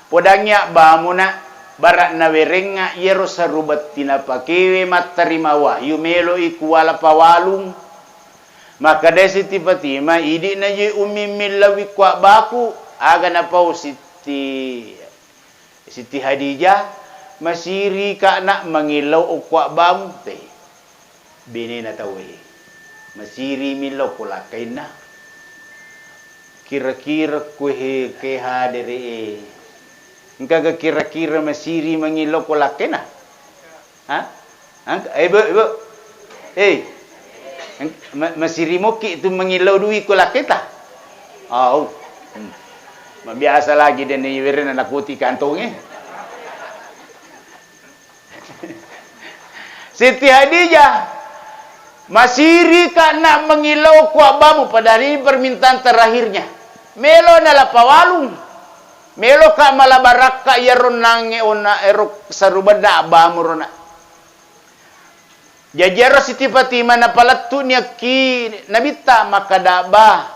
Podangnya bamuna barak na werenga yero sarubat tinapakiwe matarima wahyu melo ikuwala pawalung. Maka de Siti Fatimah idi na ye umimilawi kwa baku aga na pau Siti Hadijah. Masiri ka na mangilaw o kwa bam te bini na tawi masiri milaw kulakay na kira-kira kuhe keha dere engka kira-kira masiri mangilaw kulakay na ibu masiri mo ki itu mangilaw duwi kulakay ta mabiasa lagi din ni wirin na nakuti kantongnya. Siti Hadijah masiri ka nak mengilau kuak bamu pada hari permintaan terakhirnya. Melo nala pawalung. Melo ka malabaraka yaron nange ona erok sarubada bamu rona. Jajaro Siti Fatimah na palatu niya ki nabita makadaba.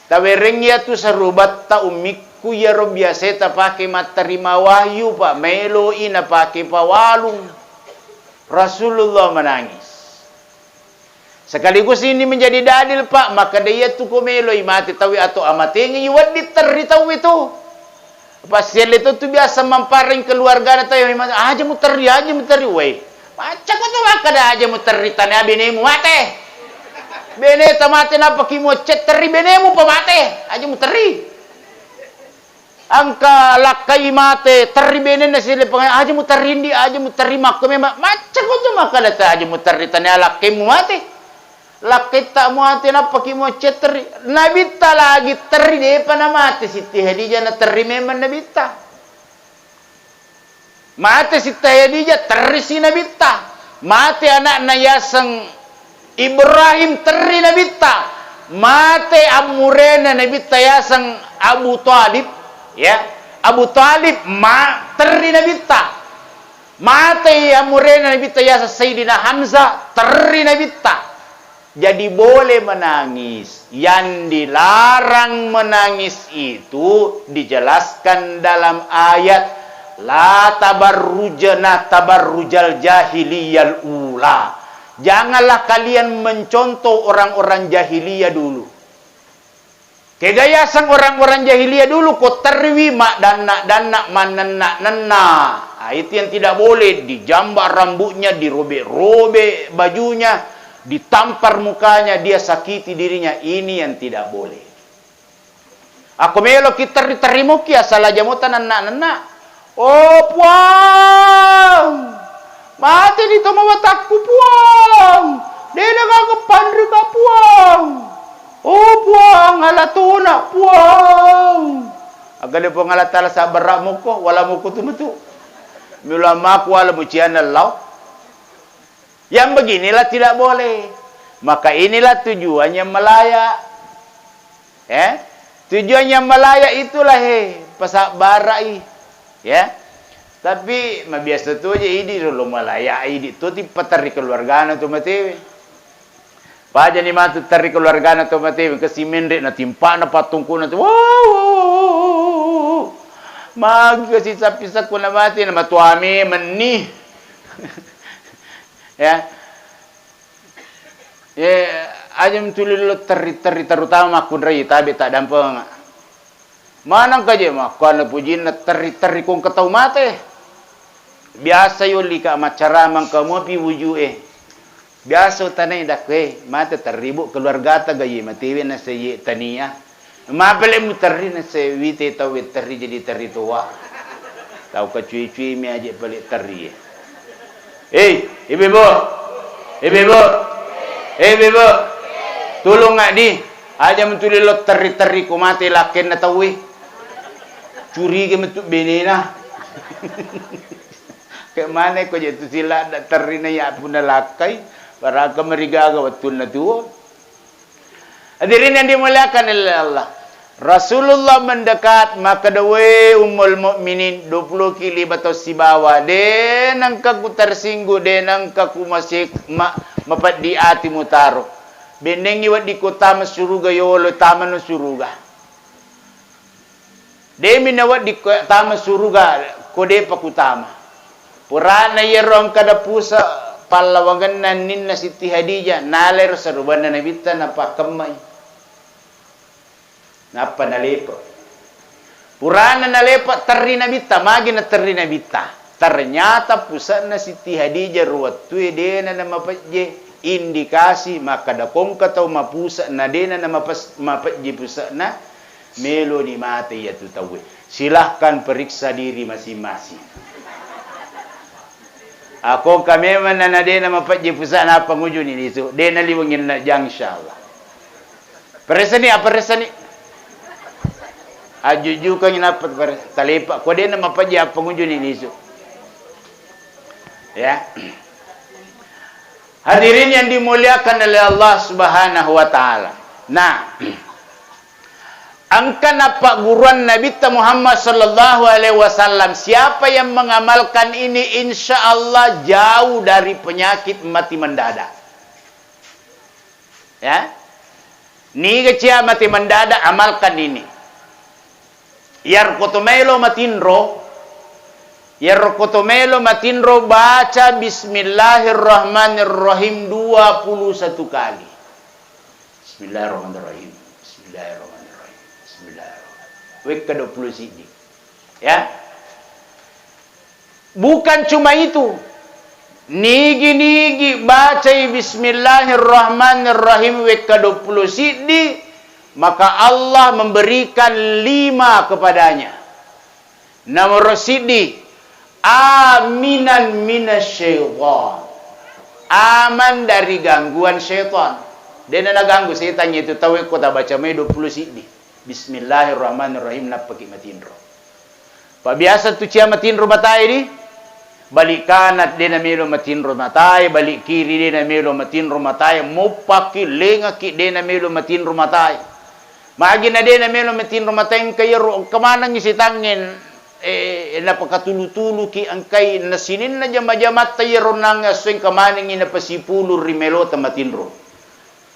Tawereng ya tu sarubat ta umikku yaro biasa ta pakai matarima wahyu Pak. Melo ina pakai pawalung. Rasulullah menangis. Sekaligus ini menjadi dalil Pak, maka dia tu komeloi mati tawi atau amatengi yuwat diterri tawi itu. Pasien itu tu biasa memparing keluarga atau yang aja muteri weh. Macam tu maka dah aja muteri tanya benemu mate. Bene tamate napa kimo cet teri benemu pamate, aja muteri. Angka lakai mate teri bene na sila pangai aja muterindi aja muteri makome macam tu maka dah aja muteri tanya lakai mu mate. Lakai tak muati napa kimo ceteri nabita lagi teri de pana mati Siti Hadijah na teri memang nabita mati Siti Hadijah teri si nabita mati anak nayasang Ibrahim teri nabita mati amurena nabita yasang Abu Talib ya Abu Talib teri nabita mati amurena nabita yasang Sayyidina Hamzah teri nabita. Jadi boleh menangis. Yang dilarang menangis itu dijelaskan dalam ayat la tabarrujna tabarrujal jahiliyal ula. Janganlah kalian mencontoh orang-orang jahiliyah dulu. Kegaya sang orang-orang jahiliyah dulu kau terwi mak danak manenna. Itu yang tidak boleh, dijambar rambutnya, dirobek-robek bajunya, ditampar mukanya, dia sakiti dirinya. Ini yang tidak boleh. Aku melo kita diterima kia salah jamutan anak-anak. Oh puang, mati di tomawataku puang. Dia nak kepandri ka puang. Oh puang, alatuna puang. Agar dia pun alatala sabar muko, wala muko tu betul. Mula maku wala mucian Allah. Yang beginilah tidak boleh. Maka inilah tujuannya melayak. Ya. Tujuannya melayak itulah pasak barai. Ya. Tapi biasa tu aja ini dulu melayak ini tu tipe teri keluarga tu mati. Paja ni matu teri keluarga tu mati ke simendek na timpa na patungku na tu. Wow. Mag kasi sapisa ko na mati na matuami menih. Ya, aja mentulil teri terutama makun rai tabi tak dampang. Mana kaje makan pujin teri kong ketau mate. Biasa yuli ka macara mang kamu pi wuju Biasa tanai dak mate teribu keluarga ta gaye mati na seye tania. Mapele muteri na se wite tau teri jadi teri tua. Tau ka cui-cui mi aje balik teri. Ibu-ibu, tolong ngak di, aja mentuli lo teri ku mati lakin na tawi, curi ke mentuk benena, ke mana ko jatuh sila nak teri na ya pun lakai, para kemeriga betul na tuo. Hadirin yang dimuliakan oleh Allah. Rasulullah mendekat maka dawe Ummul Mukminin 20 kili batas si bawah denang kaku tersinggu denang kaku masih mapat di ati mutaro benengi wat di kota masuruga yolo taman masuruga demi nawat di taman suruga kode pakutama purana yerong kada pusa palawangan nanin na Siti Hadijah naler sarubana nabita napakemai napa nalepa purana nalepa teri nabita magi na teri nabita ternyata pusat na Siti Hadijah ruwat tuwe dena na mapatje indikasi maka dakong katau mapusa na dena na mapatje pusat na melo ni mate ya tutawe. Silahkan periksa diri masing-masing. Ako kami mana na dena mapatje pusat na pangujun ini so dena liwangin na jang insyaallah. Peresani apa resani? Ajuju kan napat talipak ko din na mapadya pengunjung ini isu. Ya. Hadirin yang dimuliakan oleh Allah Subhanahu wa taala. Nah, angkan apa guruan Nabi Muhammad sallallahu alaihi wasallam, siapa yang mengamalkan ini insyaallah jauh dari penyakit mati mendadak. Ya. Ni kecil mati mendadak amalkan ini. Yar kotomelo matinro Ya rokotomelo matinro baca Bismillahirrahmanirrahim 21 kali. Bismillahirrahmanirrahim. Bismillahirrahmanirrahim. Bismillahirrahmanirrahim. Wek ke 20 sini. Ya. Bukan cuma itu. Nigi baca Bismillahirrahmanirrahim wek ke 20 sini, maka Allah memberikan 5 kepadanya. Nomor sidi, aminan minasyaitan. Aman dari gangguan syaitan. Dia nak ganggu setannya itu tahu kota baca mai 20 sidi. Bismillahirrahmanirrahim nak pakai matinro. Pak biasa tu cia matinro batai di. Balik kanan dia namelo matinro matai, balik kiri dia namelo matinro matai, mau pakai lenga ki dia namelo matinro matai. Magi na dia namelo matinro matai kaya kemana ngisi tangin napakatulu-tulu ki angkay nasinin na jama-jamat tayo nang swing kamaning ina pasipulur rimelo tamatinro.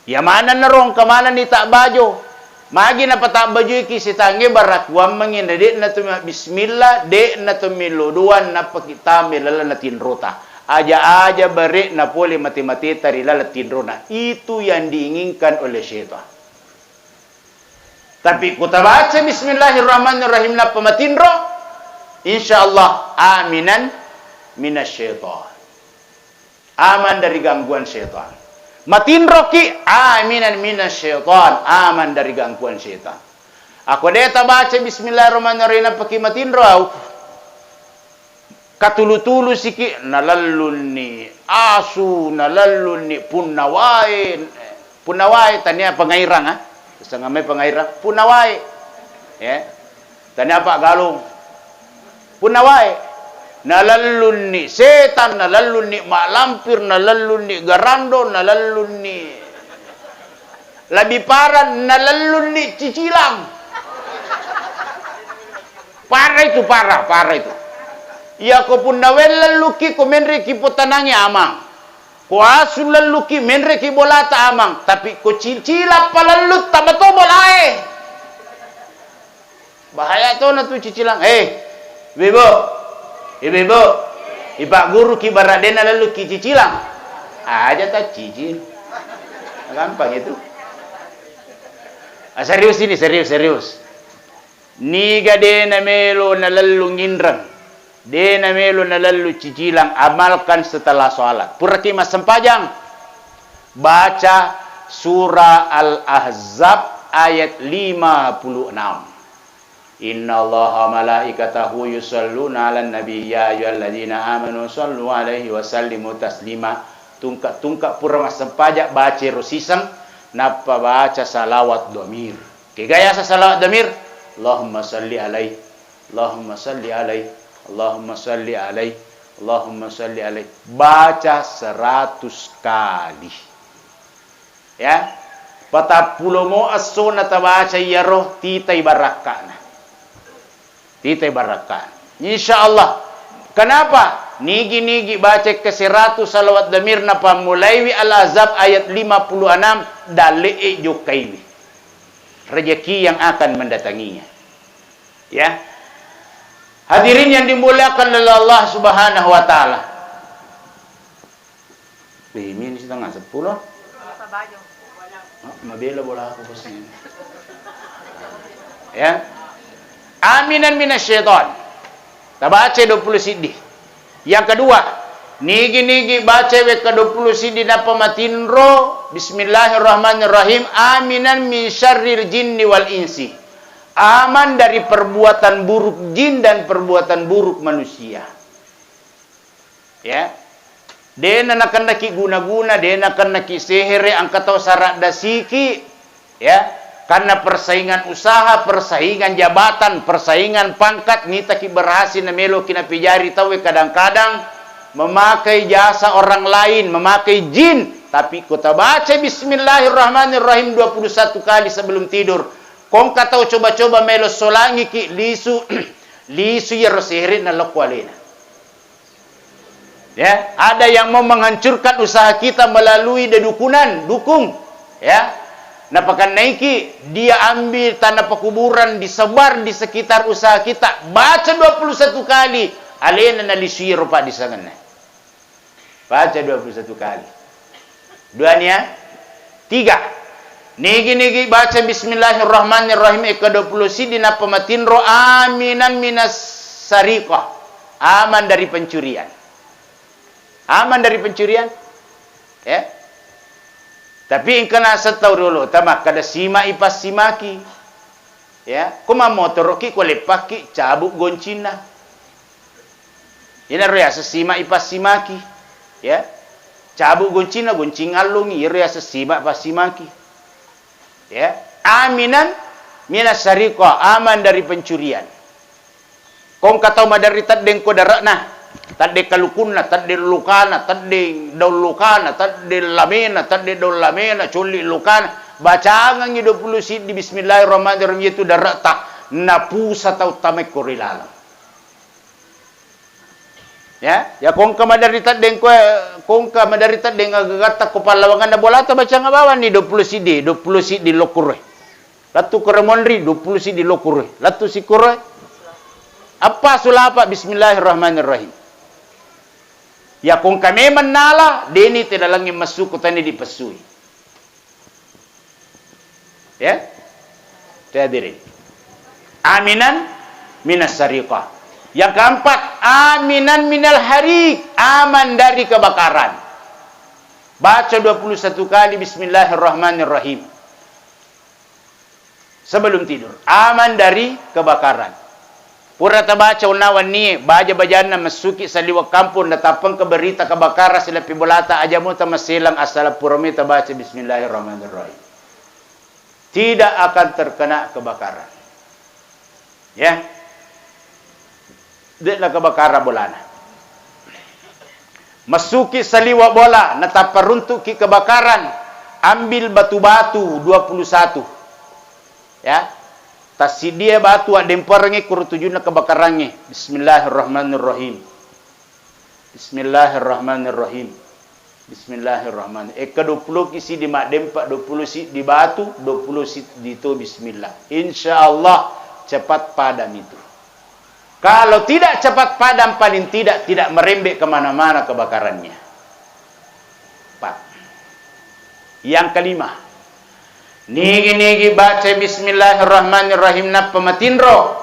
Yamanan na rong kamanan ni takbajo. Magi na patakbajo ki sitange barakwam mangin de na tuma bismillah de na tumiluduan na pakitame lala na tinrota. Aja-aja bare na pole mati-mati tarila na tinrona. Itu yang diinginkan oleh syaitan. Tapi kita baca bismillahirrahmanirrahim na pamatinro, insyaallah aminan minasyaitan. Aman dari gangguan syaitan. Matinro ki aminan minasyaitan, aman dari gangguan syaitan. Aku deta baca bismillahirrahmanirrahim pakai matinro, katulu-tulu siki nalalun ni asu, nalalun ni punawai tanya pengairang ha. Setengah mai pengairang punawai. Ya. Tanya apa galung? Punawai, nalalun ni setan, nalalun ni mak lampir, nalalun ni garando, nalalun ni lebih parah, nalalun ni cicilang. Parah itu, parah itu. Ya ko punawel laluki ko menre ki putanangnya amang. Ko asul laluki menre ki bolata amang, tapi ko cicila palalut tabato bolae. Bahaya to na tu cicilang. Ibu, ibu guru ki baradena lalu ki cicilang. Aja tak cicil. Gampang itu. Serius ini, serius. Niga dena melo na lalu ngindrang. Dena melo na lalu cicilang. Amalkan setelah sholat. Puraki mas sempajang. Baca surah Al-Ahzab ayat 56. Inna allaha malaikatahu yusalluna ala nabi ya ayyuhalladzina amanu sallu alaihi wa sallimu taslima. Tungkak pura mas sempajak baca rosisang napa baca salawat domir. Kegaya sa salawat domir, Allahumma salli alaihi, Allahumma salli alaihi, Allahumma salli alaihi, Allahumma salli alaihi. Baca 100 kali. Ya. Patapulomo as-sunna tabaca yaro titai barakana. Titai barakah. Insyaallah. Kenapa? Nigi baca ke 100 salawat damir na pamulaiwi al-azab ayat 56 dali'i jukaiwi. Rezeki yang akan mendatanginya. Ya. Hadirin yang dimuliakan oleh Allah Subhanahu wa taala. Ini setengah 10. Mabela bola aku pusing. Ya. Aminan minasyaitan. Baca 20 sidi. Yang kedua, nigi baca ke 20 sidi na pamatinro bismillahirrahmanirrahim aminan min syarril jinni wal insi. Aman dari perbuatan buruk jin dan perbuatan buruk manusia. Ya. Dena nakan naki guna-guna, dena nakan naki sehere angkatau sarak dasiki. Ya. Karena persaingan usaha, persaingan jabatan, persaingan pangkat, ni taki berhasil na melo kinapijari tahu kadang-kadang memakai jasa orang lain, memakai jin, tapi kota baca bismillahirrahmanirrahim 21 kali sebelum tidur. Kong katau coba-coba melo solangi ki lisu ya rosihirin na lokwalina. Ya, ada yang mau menghancurkan usaha kita melalui dukung, ya. Napakan naiki, dia ambil tanah pekuburan, disebar di sekitar usaha kita. Baca 21 kali. Alena na lisiro pak di sana. Baca 21 kali. Duanya 3. Nigi baca bismillahirrahmanirrahim ke-20 sidina pematinro aminan minas sariqah. Aman dari pencurian. Aman dari pencurian. Ya. Tapi ingkana setahu dulu tamak kada sima ipas simaki. Ya, kuma motor ki ko lepaki cabuk goncina. Ina roya sesima ipas simaki. Ya. Cabuk goncina goncing alungi roya sesima ipas simaki. Ya, aminan minas sariqah, aman dari pencurian. Kong katau madari tadeng ko darakna, tadde kalukunna, tadde lukana, tadde daul lukana, tadde lamena, tadde daul lamena, culi lukana. Bacangan ni 20 sid di bismillahirrahmanirrahim itu darak tak napusa tau tamek korilalang. Ya kong ka madari tadeng agagata ko palawangan na bolata baca ngabawan ni 20 sid di lokur. Latu keremonri 20 sid di lokur. Latu si kuroi. Apa sulapa bismillahirrahmanirrahim. Ya kong kami menala deni tidak lagi masuk ke tani dipesui. Ya. Hadirin. Aminan minas sariqah. Yang keempat, aminan minal harik, aman dari kebakaran. Baca 21 kali bismillahirrahmanirrahim. Sebelum tidur, aman dari kebakaran. Pura baca unawan ni, baja bajana masuki sa liwag kampung, natapang keberita kebakaran sila pibolata, ajamu ta masilang asal purami baca bismillahirrahmanirrahim. Tidak akan terkena kebakaran. Ya. Dia na kebakaran bolana. Masuki saliwa bola, nataparuntuk ki kebakaran. Ambil batu-batu 21. Ya. Tasidia batu ademperangi kurutujuna kebakarannya. Bismillahirrahmanirrahim. Bismillahirrahmanirrahim. Bismillahirrahmanirrahim. Ke-20 kisi di mak dempak 20 si di batu, 20 si di to bismillah. Insyaallah cepat padam itu. Kalau tidak cepat padam, paling tidak merembek kemana-mana kebakarannya. 4. Yang kelima, nigi baca bismillahirrahmanirrahim na pematinro,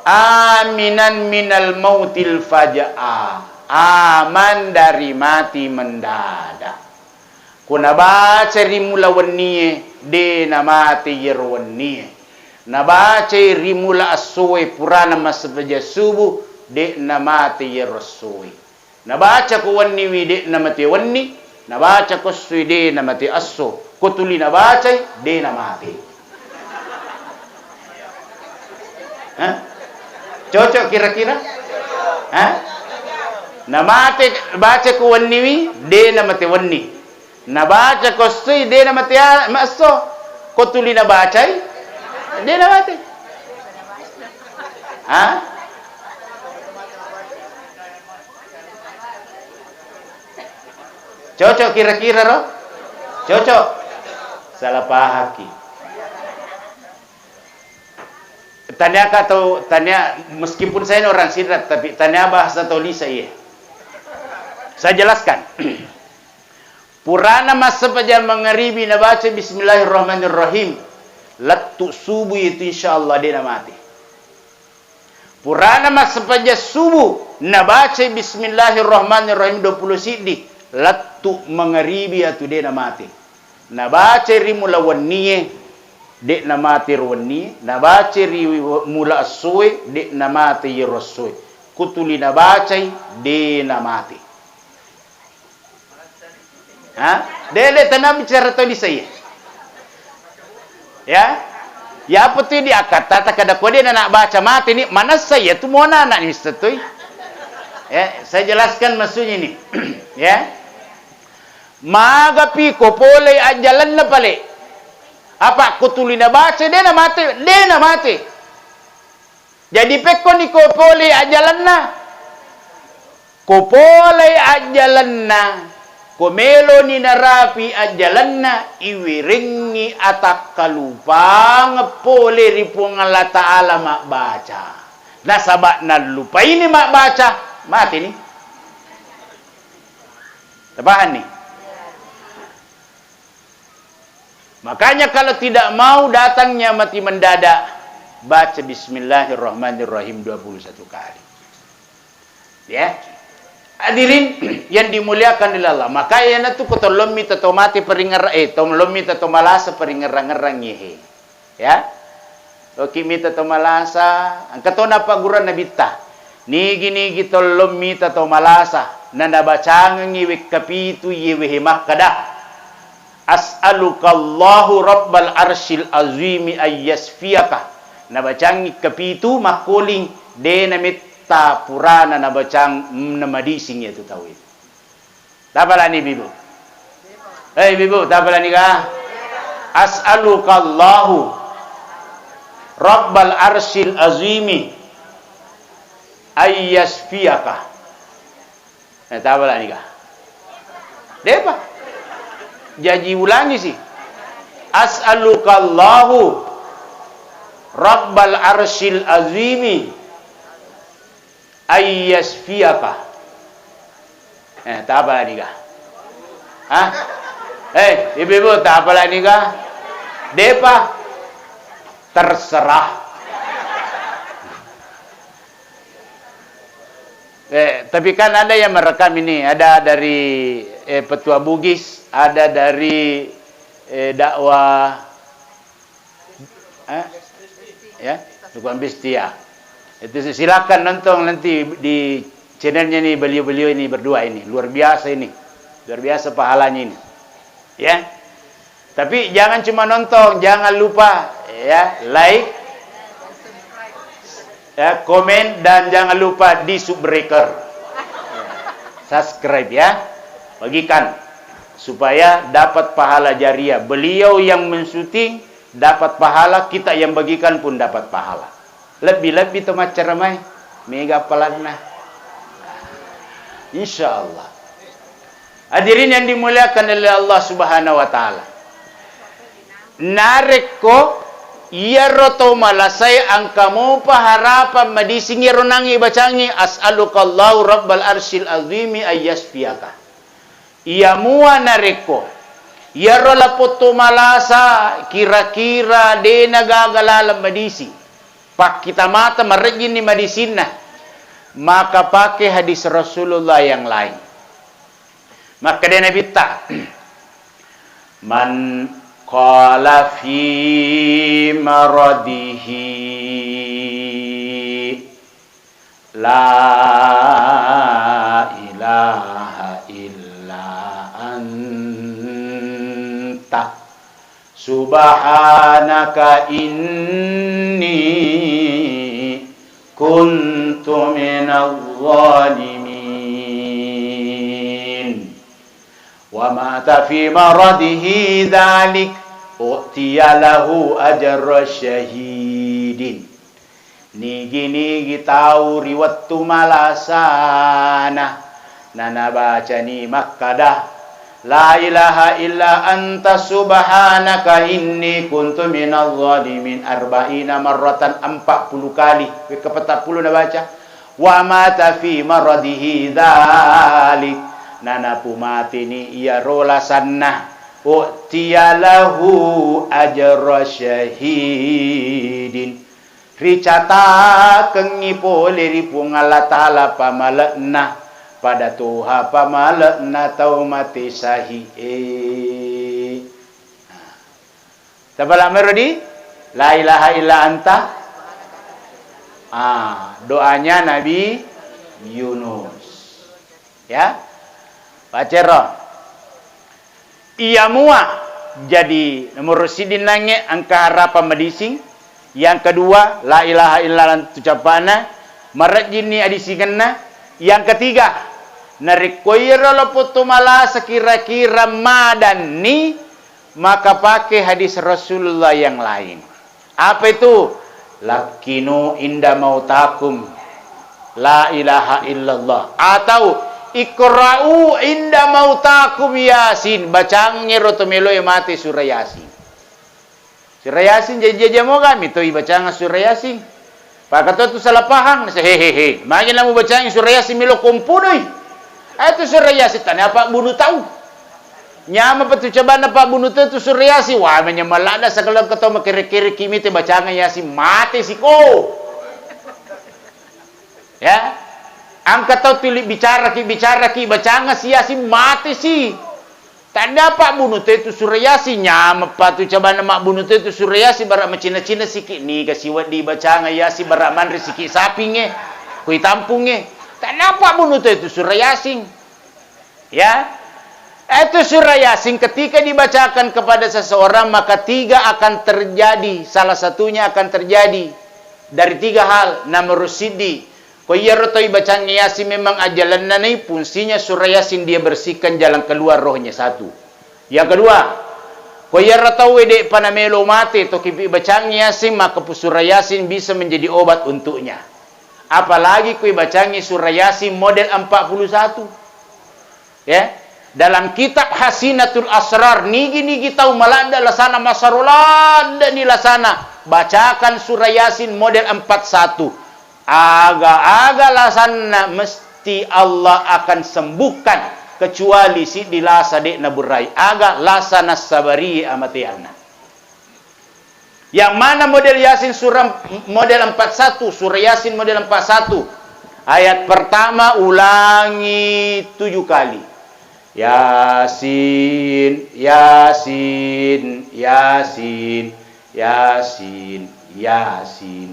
aminan minal mautil faja'ah, aman dari mati mendadak. Kuna baca rimula wenniye de na mati yerwenniye. Nabaca rimula asoi purana masabaja subuh de namati yerosoi. Nabaca ko wanni wi de namati wanni, nabaca ko sui de namati asso. Kutuli nabaca de namati. Hah? Cocok kira-kira? Hah? Namati baca ko wanni wi de namati wanni. Nabaca ko sui de namati asso. Kutuli nabaca dia nak mati. Hah? Cocok kira-kira roh? Cocok. Salah pahaki. Tanya atau tanya meskipun saya orang sirat tapi tanya bahasa Tolisa ya. Saya jelaskan. Purana masa pajam mengeribi nabaca bismillahirrahmanirrahim. Latu subuh itu insyaallah dia mati. Purana masa paja subuh nabaca bismillahirrahmanirrahim 20 sidi. Latu mengeribi itu dia mati. Nabaca rimula wanniye dek namati rwani. Nabaca rimula asoi dek namati yerosoi. Kutuli nabaca dia mati. Ha? Dele tanam bicara tadi saya. Ya apa tu dia kata kada kode nak baca mati ni mana saya tu mau anak ni setui. Ya, saya jelaskan maksudnya ni. Ya. Magapi ko pole ajalan na pale. Apa kutuli na baca dia na mati. Jadi peko ni ko pole ajalan na. Ko pole ajalan na. Komelo ni narapi ajalanna iwiringi atak kalupang pole ripong Allah Ta'ala mak baca. Nasabak na lupa ini mak baca Mati nih. Tabahan nih. Makanya kalau tidak mau datangnya mati mendadak, baca Bismillahirrahmanirrahim 21 kali. Ya. Hadirin yang dimuliakan oleh Allah. Makanya tu kotolomi tatomati peringar tomlomi tatomalasa peringarang-ngarang yehe. Ya. Oke mita tomalasa, angkatona paguran nabita. Nigi tolomi tatomalasa nanda bacangang iwik kapitu yewe makada. As'alukallahu rabbal arsyil azimi ayyasfiyaka. Nabacang kapitu makuling de namitta purana nabacang namadising itu tahu itu. Tapala ni bibu. Hey bibu, tapala ni ka? As'alukallahu rabbal arsyil azimi ayyasfiyaka. Tapala ni ka? Depa. Jadi ulangi sih. As'alukallahu rabbal arsyil azimi ayyasfiyaka. Tak apa lagi kah? Hah? Ibu-ibu tak apa lagi kah? Depa terserah. Tapi kan ada yang merekam ini, ada dari Petua Bugis, ada dari dakwah ya, Dukuhan Bestia. Itu silakan nonton nanti di channelnya nih beliau-beliau ini berdua ini. Luar biasa ini. Luar biasa pahalanya ini. Ya. Tapi jangan cuma nonton, jangan lupa ya, like, ya, komen dan jangan lupa di subbreaker. Subscribe ya. Bagikan supaya dapat pahala jariah. Beliau yang mensyuting dapat pahala, kita yang bagikan pun dapat pahala. Lebih-lebih tu macam ramai mega pelana. Insyaallah. Hadirin yang dimuliakan oleh Allah Subhanahu wa taala. Nareko iya roto malasay ang kamu paharapan madisingi ronangi bacangi as'alukallahu rabbal arsyil azimi ayyasfiyaka. Iya mua nareko. Iya rola poto malasa kira-kira de nagagalalam madisi. Pak kita mata marejin ni madisinna. Maka pakai hadis Rasulullah yang lain. Maka dia nabita. Man qala fi maradihi la ilaha illa anta subhanaka inni kuntu minadh dhalimin wa mata fi maradihi dhalik u'tiya lahu ajra syahidin. Nigi tahu riwayat malasana nana baca ni makkadah la ilaha illa anta subhanaka inni kuntu minadh dhalimin arba'ina marratan 40 kali ke 40 na baca wa mata fi maradihi dhalik nana pumati ni ia rola sanna u'tiyalahu ajra syahidin ricata kengipo leri pungala ta'ala pamalakna pada tuha pamalakna tau mati sahi tabala merodi la ilaha illa anta doanya Nabi Yunus ya baca roh ia mua jadi nomor sidin nange angka harapan medising. Yang kedua la ilaha illallah ucapana marajini adisinganna. Yang ketiga narikoira loputu mala sekira-kira madan ni maka pakai hadis Rasulullah yang lain. Apa itu? Lakinu inda mautakum la ilaha illallah atau ikra'u inda mautakum yasin bacangnya rotomelo yang mati surah yasin. Surah yasin jaja mo kami to ibacanga surah yasin. Pak kata tu salah faham. Hehehe. Makin lah baca yang surah Yasin milo kompunoi. Itu surah Yasin tanya apa bunuh tahu. Nyama patu coba napa bunuh tu surah Yasin. Wah menyemalada segala kata makere-kere kimi te bacaan Yasin mati si ko. Ya. Angkat tahu tulis bicara ki bacaan si Yasin mati si. Tanda pak bunuh itu surah Yasin nyama patu coba nama bunuh itu surah Yasin barak macina-cina sikit ni kasi wat di bacaan Yasin barak mandri sikit sapinge kui tampunge. Tanda pak bunuh itu surah Yasin. Ya. Itu surah Yasin ketika dibacakan kepada seseorang maka 3 akan terjadi. Salah satunya akan terjadi dari 3 hal. Nomor sidi. Ko iya rotoi bacaan Yasin memang ajalan nanai fungsinya surah Yasin dia bersihkan jalan keluar rohnya satu. Yang kedua, ko iya rotoi dek panamelo mati to kipi bacaan Yasin maka surah Yasin bisa menjadi obat untuknya. Apalagi ko bacaan surah Yasin model 41. Ya. Dalam kitab Hasinatul Asrar nigi tahu malanda lasana masarulanda ni lasana bacakan surah Yasin model 41. Aga-aga lasana mesti Allah akan sembuhkan kecuali si dilasa dek naburai aga lasana sabari amatiana. Yang mana model Yasin surah model 41 surah Yasin model 41 ayat pertama ulangi 7 kali. Yasin, Yasin, Yasin, Yasin, Yasin,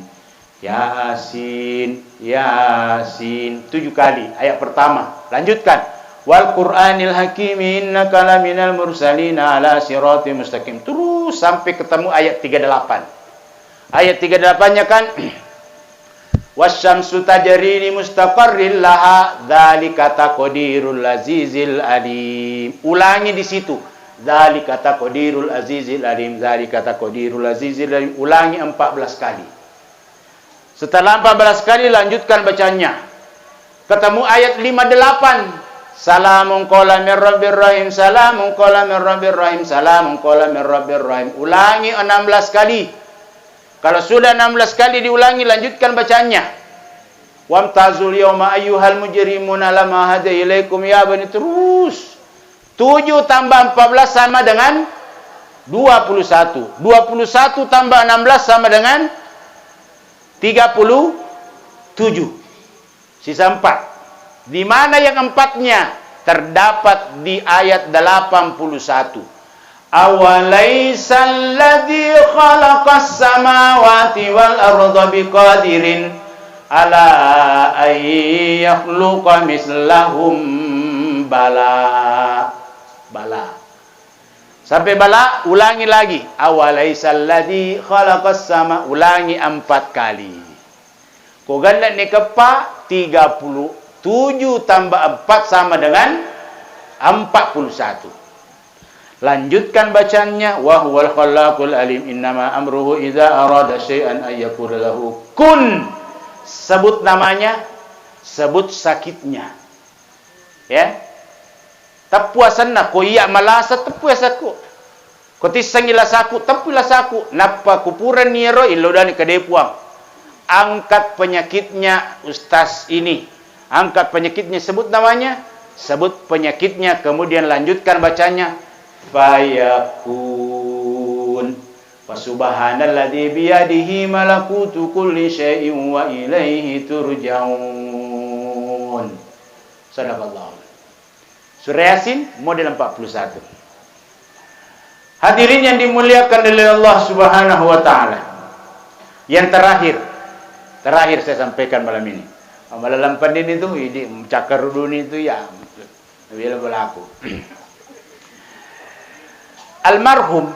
Yasin, Yasin. 7 kali. Ayat pertama. Lanjutkan. Wal Qur'anil Hakim innaka laminal mursalina ala siratim mustaqim. Terus sampai ketemu ayat 38. Ayat 38-nya kan wasyamsu tajri li mustaqarril laha dzalika taqdirul azizil alim. Ulangi di situ. Dzalika taqdirul azizil alim, dzalika taqdirul azizil alim. Ulangi 14 kali. Setelah 14 kali lanjutkan bacanya. Ketemu ayat 58. Salamun qala mir rabbir rahim, salamun qala mir rabbir rahim, salamun qala mir rabbir rahim. Ulangi 16 kali. Kalau sudah 16 kali diulangi, lanjutkan bacanya. Wamtazul yawma ayyuhal mujrimuna lama hada ilaikum ya bani. Terus 7 tambah 14 sama dengan 21. 21 tambah 16 sama dengan 37. Sisa 4. Di mana yang 4-nya? Terdapat di ayat 81. Awalaisal ladzi khalaqas samawati wal arda biqadirin ala ay yakhluqa mislahum bala. Sampai bala, ulangi lagi. Awalaisal ladzi khalaqas sama, ulangi 4 kali. Ko ganda ni kepa 37 tambah 4 sama dengan 41. Lanjutkan bacanya wa huwal khallaqul alim innama amruhu idza arada syai'an ay yaqula lahu kun. Sebut namanya, sebut sakitnya. Ya. Tapuasanna ko iya malasa tapuasaku. Ko tisangilasaku tapuilasaku napa kupuran niro ilodani kadepuang. Angkat penyakitnya ustaz ini. Angkat penyakitnya, sebut namanya, sebut penyakitnya, kemudian lanjutkan bacanya. Fayakun wa subhanalladzi biyadihi malakutu kulli syai'in wa ilaihi turja'un. Sadaqallah. Surah Yasin model 41. Hadirin yang dimuliakan oleh Allah Subhanahu wa taala. Yang terakhir saya sampaikan malam ini. Malam pandin itu ini cakar dunia itu ya bila berlaku. Almarhum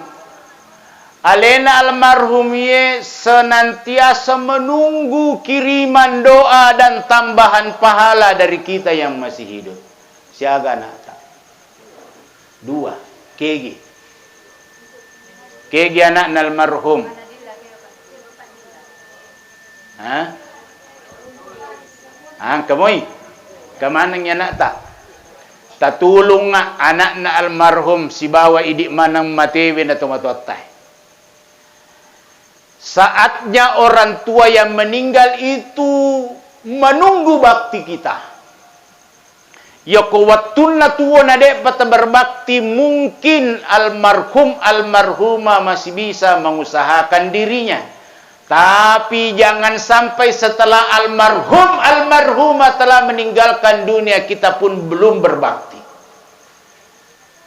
alena almarhum ye senantiasa menunggu kiriman doa dan tambahan pahala dari kita yang masih hidup. Siaga nata 2 kegi anak almarhum. Kamoy kamanang anak tak tatulong nga anak na almarhum si bawa idik manang matewin atau matotay. Saatnya orang tua yang meninggal itu menunggu bakti kita. Ya kuwatunna tuwa nade pata berbakti, mungkin almarhum almarhumah masih bisa mengusahakan dirinya. Tapi jangan sampai setelah almarhum almarhumah telah meninggalkan dunia kita pun belum berbakti.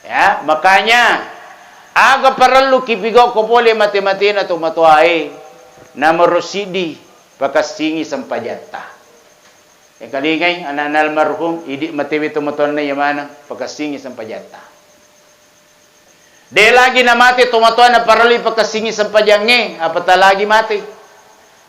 Ya, makanya aga perlu kipigo ko pole mati-mati na tumatuai na merosidi pakasingi sampajata. Kalingay anak almarhum idi matiwi tumatuan na yamana pakasingi sampajata. De lagi na mati tumatuan na parali pakasingi sampajange apata lagi mati.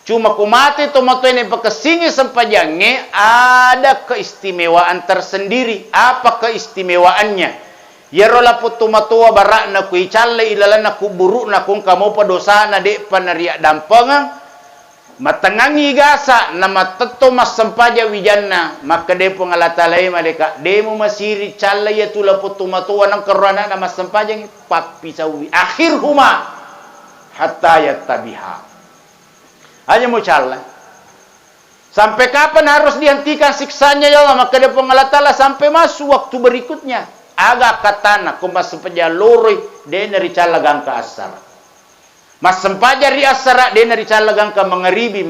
Cuma kumati tumatuan na pakasingi sampajange ada keistimewaan tersendiri. Apa keistimewaannya? Yarola po tumatua bara na kuy challe ilala na kuburu na kung kamo pa dosa na de panariya dampangang matangangi gasa na matato mas sampaja wijanna maka de po ngalatalay malika de mo masiri challe ya tula po tumatua ng karana na mas sampajang papisawi akhir huma hatta yattabiha. Hanya mo challe. Sampai kapan harus dihentikan siksanya ya Allah? Maka de po ngalatala sampai masuk waktu berikutnya. Aga katana kung masampaja loroy de naricalagang ka asar. Masampaja ri asara de naricalagang ka mangeribi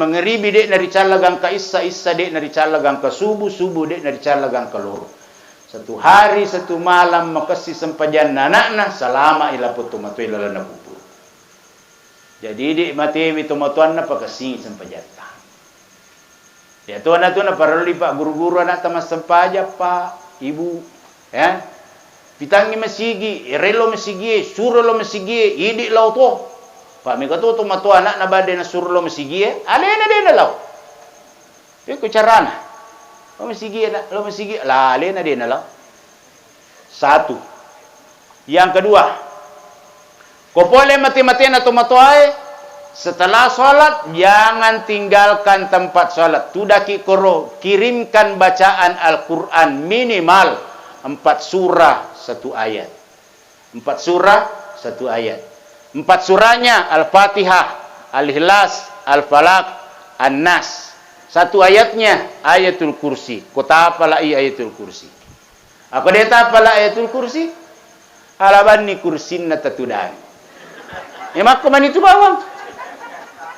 de naricalagang ka isa de naricalagang ka subuh de naricalagang ka loro. Satu hari satu malam makasi sampajan nanakna salama ila po tumatoy lala na pupur. Jadi di mati tumatuan na pagkasingi sampajata. Ya tuan na parali pak guru-guru anak tamas sampaja pak ibu ya. Pitangi masigi, relo masigi, surlo masigi, idi law to. Pa mi kato tumato anak na bade na surlo masigi, alena din na law. Iko carana. Lo masigi na, lo masigi, la alena din na law. Satu. Yang kedua, kopole mati-mati na tumatoy, setelah sholat jangan tinggalkan tempat sholat. Tudaki koro, kirimkan bacaan Al-Quran minimal 4 surah 1 ayat. 4 surah 1 ayat. 4 surahnya Al-Fatihah, Al-Ikhlas, Al-Falaq, An-Nas. 1 ayatnya Ayatul Kursi. Kota pala Ayatul Kursi. Apa deta pala Ayatul Kursi? Halaban ni kursin na tatudan. Emak ko man itu bawang.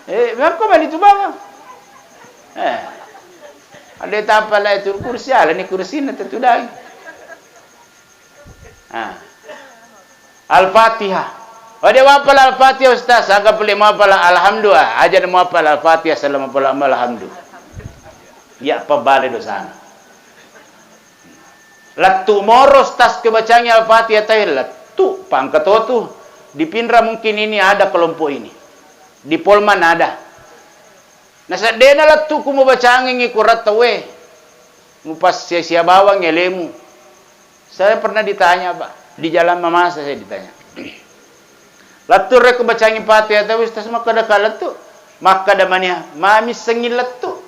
Emak ko man itu bawang. Deta pala Ayatul Kursi, ala ni kursin na tatudan. Al-Fatihah. Wadi wapal Al-Fatihah Ustaz, agak boleh wapal Alhamdulillah. Aja mau wapal Al-Fatihah selama wapal Alhamdulillah. Ya pabale dosana. Latu moros tas kebacanya Al-Fatihah tayo latu pangkato tu. Di Pindra mungkin ini ada kelompok ini. Di Polman ada. Nasa dena latu kumubacangin ikurat tawe. Mupas sia-sia bawang ngelemu. Saya pernah ditanya Pak, di jalan mamasa saya ditanya. Latu rek bacangin Fatihah tahu Ustaz maka ada kalatu. Maka ada mania, mami sengil latu.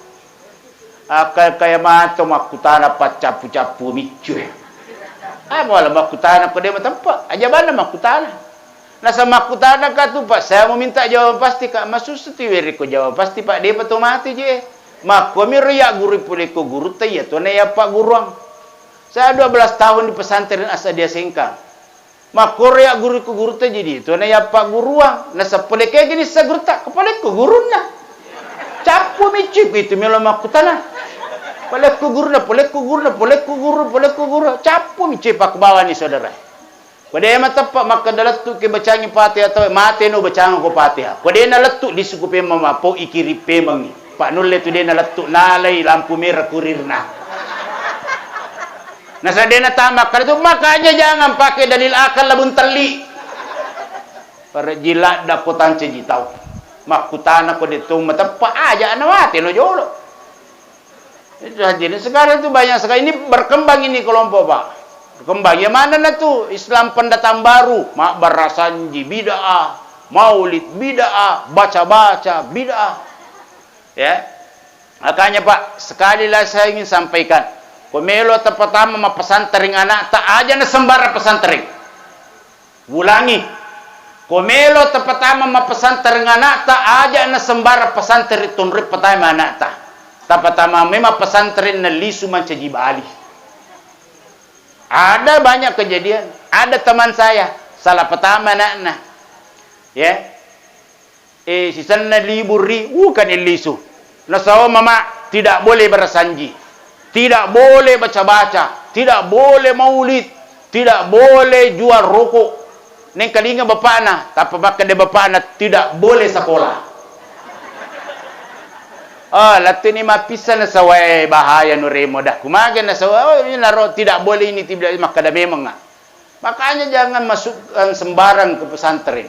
Akal kaya mato makutana pat capu-capu micu. Wala makutana ko de matampa. Aja bana makutana. Nasa makutana ka tu Pak, saya mau minta jawaban pasti Kak. Masusuti ko jawab pasti Pak, dia betul mati je. Mako mi riya guru pule ko guru teh ya to na ya Pak guruang. Saya 12 tahun di pesantren Asadia Sengkang. Makorea guru ku guru teh jadi itu na ya Pak guruang. Nasa pole kayak gini sa guru tak kepale ku guruna. Capu micik itu melo makutana. Pole ku guruna, pole ku guruna, pole ku guru, pole ku guru. Capu micik Pak bawah ni saudara. Pada emat tepat maka daletu ke bacangi Fatihah atau mate no bacang ko Fatihah. Pada na letu di suku pe mamapo ikiri pe mangi. Pak nulle tu de na letu nalai lampu merah kurirna. Nasa dena tamak kalau itu makanya jangan pakai dalil akal labun tali. Para jilat dakotan cejitau. Makutana ko ditung matepa aja ana mati lo jolo. Itu hadirin sekarang itu banyak sekali ini berkembang ini kelompok Pak. Berkembang ya mana lah tuh Islam pendatang baru, mak barasanji bid'ah, maulid bid'ah, baca-baca bid'ah. Ya. Makanya Pak, sekali lagi saya ingin sampaikan Pemelo pertama ma pesantren anak tak aja na sembara pesantren. Ulangi. Komelo ta pertama ma pesantren anak ta aja na sembara pesantren tunrip pertama anak ta. Ta pertama memang pesantren na lisu mancaji Bali. Ada banyak kejadian. Ada teman saya, salah pertama anak-anak. Ya. Si sana libur bukan lisu. Nasawa mama tidak boleh bersanji. Tidak boleh baca-baca, tidak boleh maulid, tidak boleh jual rokok. Neng kalinga bapak na, tapi bakal de bapak na tidak boleh sekolah. Latu ni mapisan na sawai bahaya nuremo dah. Kumaga na sawai naro tidak boleh ini tidak maka dah memang. Makanya jangan masuk sembarang ke pesantren.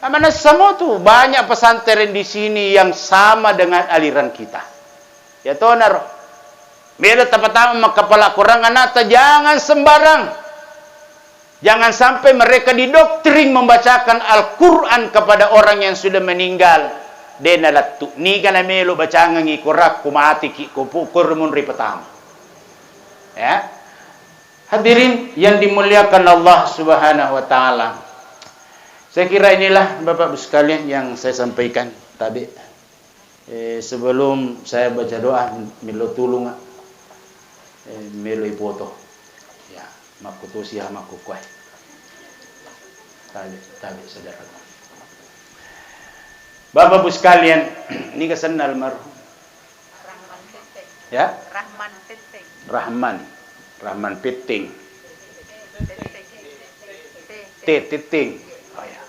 Mana semua tu banyak pesantren di sini yang sama dengan aliran kita. Ya toh naro. Bila pertama kepala kurang anak jangan sembarang. Jangan sampai mereka didoktrin membacakan Al-Quran kepada orang yang sudah meninggal. Dena latu. Ni kana melo bacangan ikurak kumati ki kupukur munri pertama. Ya. Hadirin yang dimuliakan Allah Subhanahu wa taala. Saya kira inilah Bapak Ibu sekalian yang saya sampaikan tadi. Sebelum saya baca doa milo tulung melo ipoto. Ya, makutusiah makukwai. Tabi saudara. Bapak Ibu sekalian, ini kesan almarhum. Rahman Piting. Ya? Rahman Piting. Rahman Piting. Titing. Oh ya.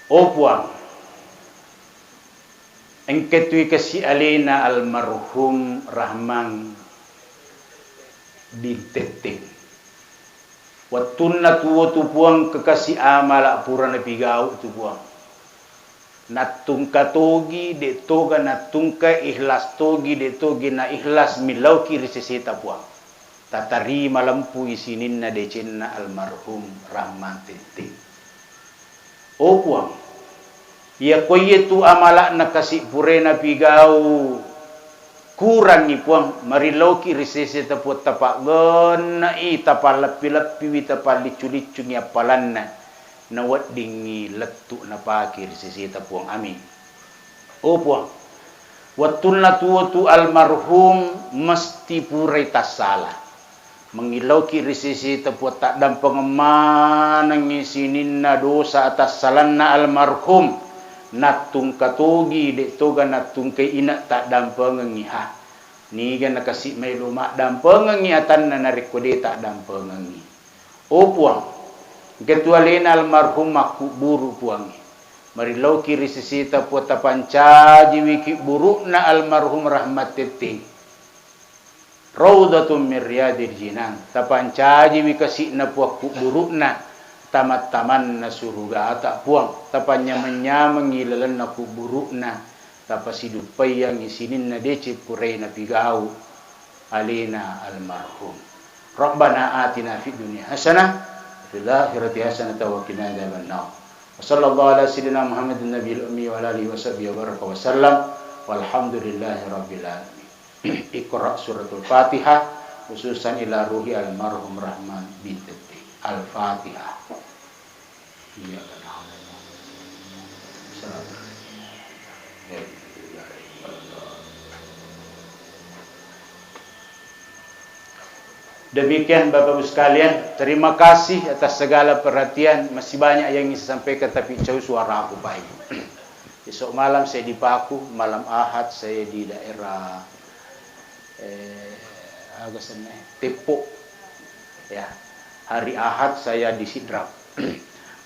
Puang. Engketui kasi alina almarhum Rahman di Titing. Watun na tuwo tu puang kekasih amala pura na pigau tu puang. Natungka togi de toga natungka ikhlas togi de togi na ikhlas milauki risesita puang. Tatari malampu isinin na decen na almarhum Rahman Titing. Puang. Ya koye tu amala na kasih pure na pigau. Kurang ni puang mariloki risese tapot tapak gona tapal lepi-lepi wi tapal licu-licu ni apalan na wat dingi letu na paki risese tapuang amin. Puang. Watun na tu almarhum mesti purai tasala. Mengiloki risese tapot tak dan pengemanang isinin na dosa atas salan na almarhum. Natung katogi de toga natung kay ina tak dampengengi ha ni gan nakasih may luma dampengengi atan na narikode tak dampengengi puang ketualin almarhum makuburu puang marilau kiri sisita puata pancaji wiki buruk na almarhum Rahmat Titing raudatum min riyadil jinan tapancaji wikasi na puak buruk na tamat-taman na surga atak puang tapanya menyamang ilalan na kuburuk na tapasidupay yang isinin na dece puray na pigau alina almarhum. Rabbana atina fid dunya hasanah fil akhirati hasanah wa qina adzaban nar. Wa sallallahu ala sayyidina Muhammadin nabiyil ummi wa alihi washabbihi wa baraka wa sallam walhamdulillahi rabbil alamin. Iqra suratul Fatihah khususan ila ruhi almarhum Rahman bin Titing. Al-Fatihah. Iya kan. Demikian Bapak Ibu sekalian, terima kasih atas segala perhatian. Masih banyak yang ingin saya sampaikan tapi jauh suara aku baik. Besok malam saya di Paku, malam Ahad saya di daerah Tepok. Ya. Hari Ahad saya di Sidrap.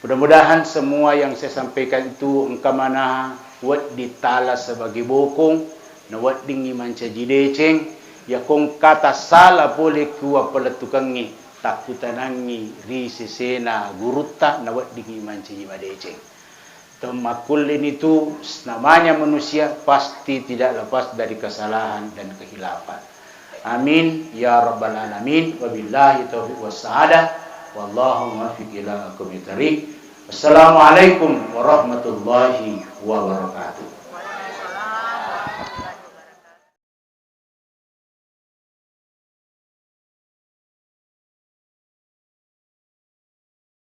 Mudah-mudahan semua yang saya sampaikan itu engkau mana wat ditala sebagai bokong, na wat dingi mancaji deceng, ya kong kata salah boleh kuwa peletukangi, takutanangi risesena guruta na wat dingi mancaji madeceng. Temakulin itu namanya manusia pasti tidak lepas dari kesalahan dan kehilafan. Amin ya rabbal alamin. Wabillahi taufiq wassahadah. Wallahu muwaffiq ila aqwamit thariq. Assalamualaikum warahmatullahi wabarakatuh.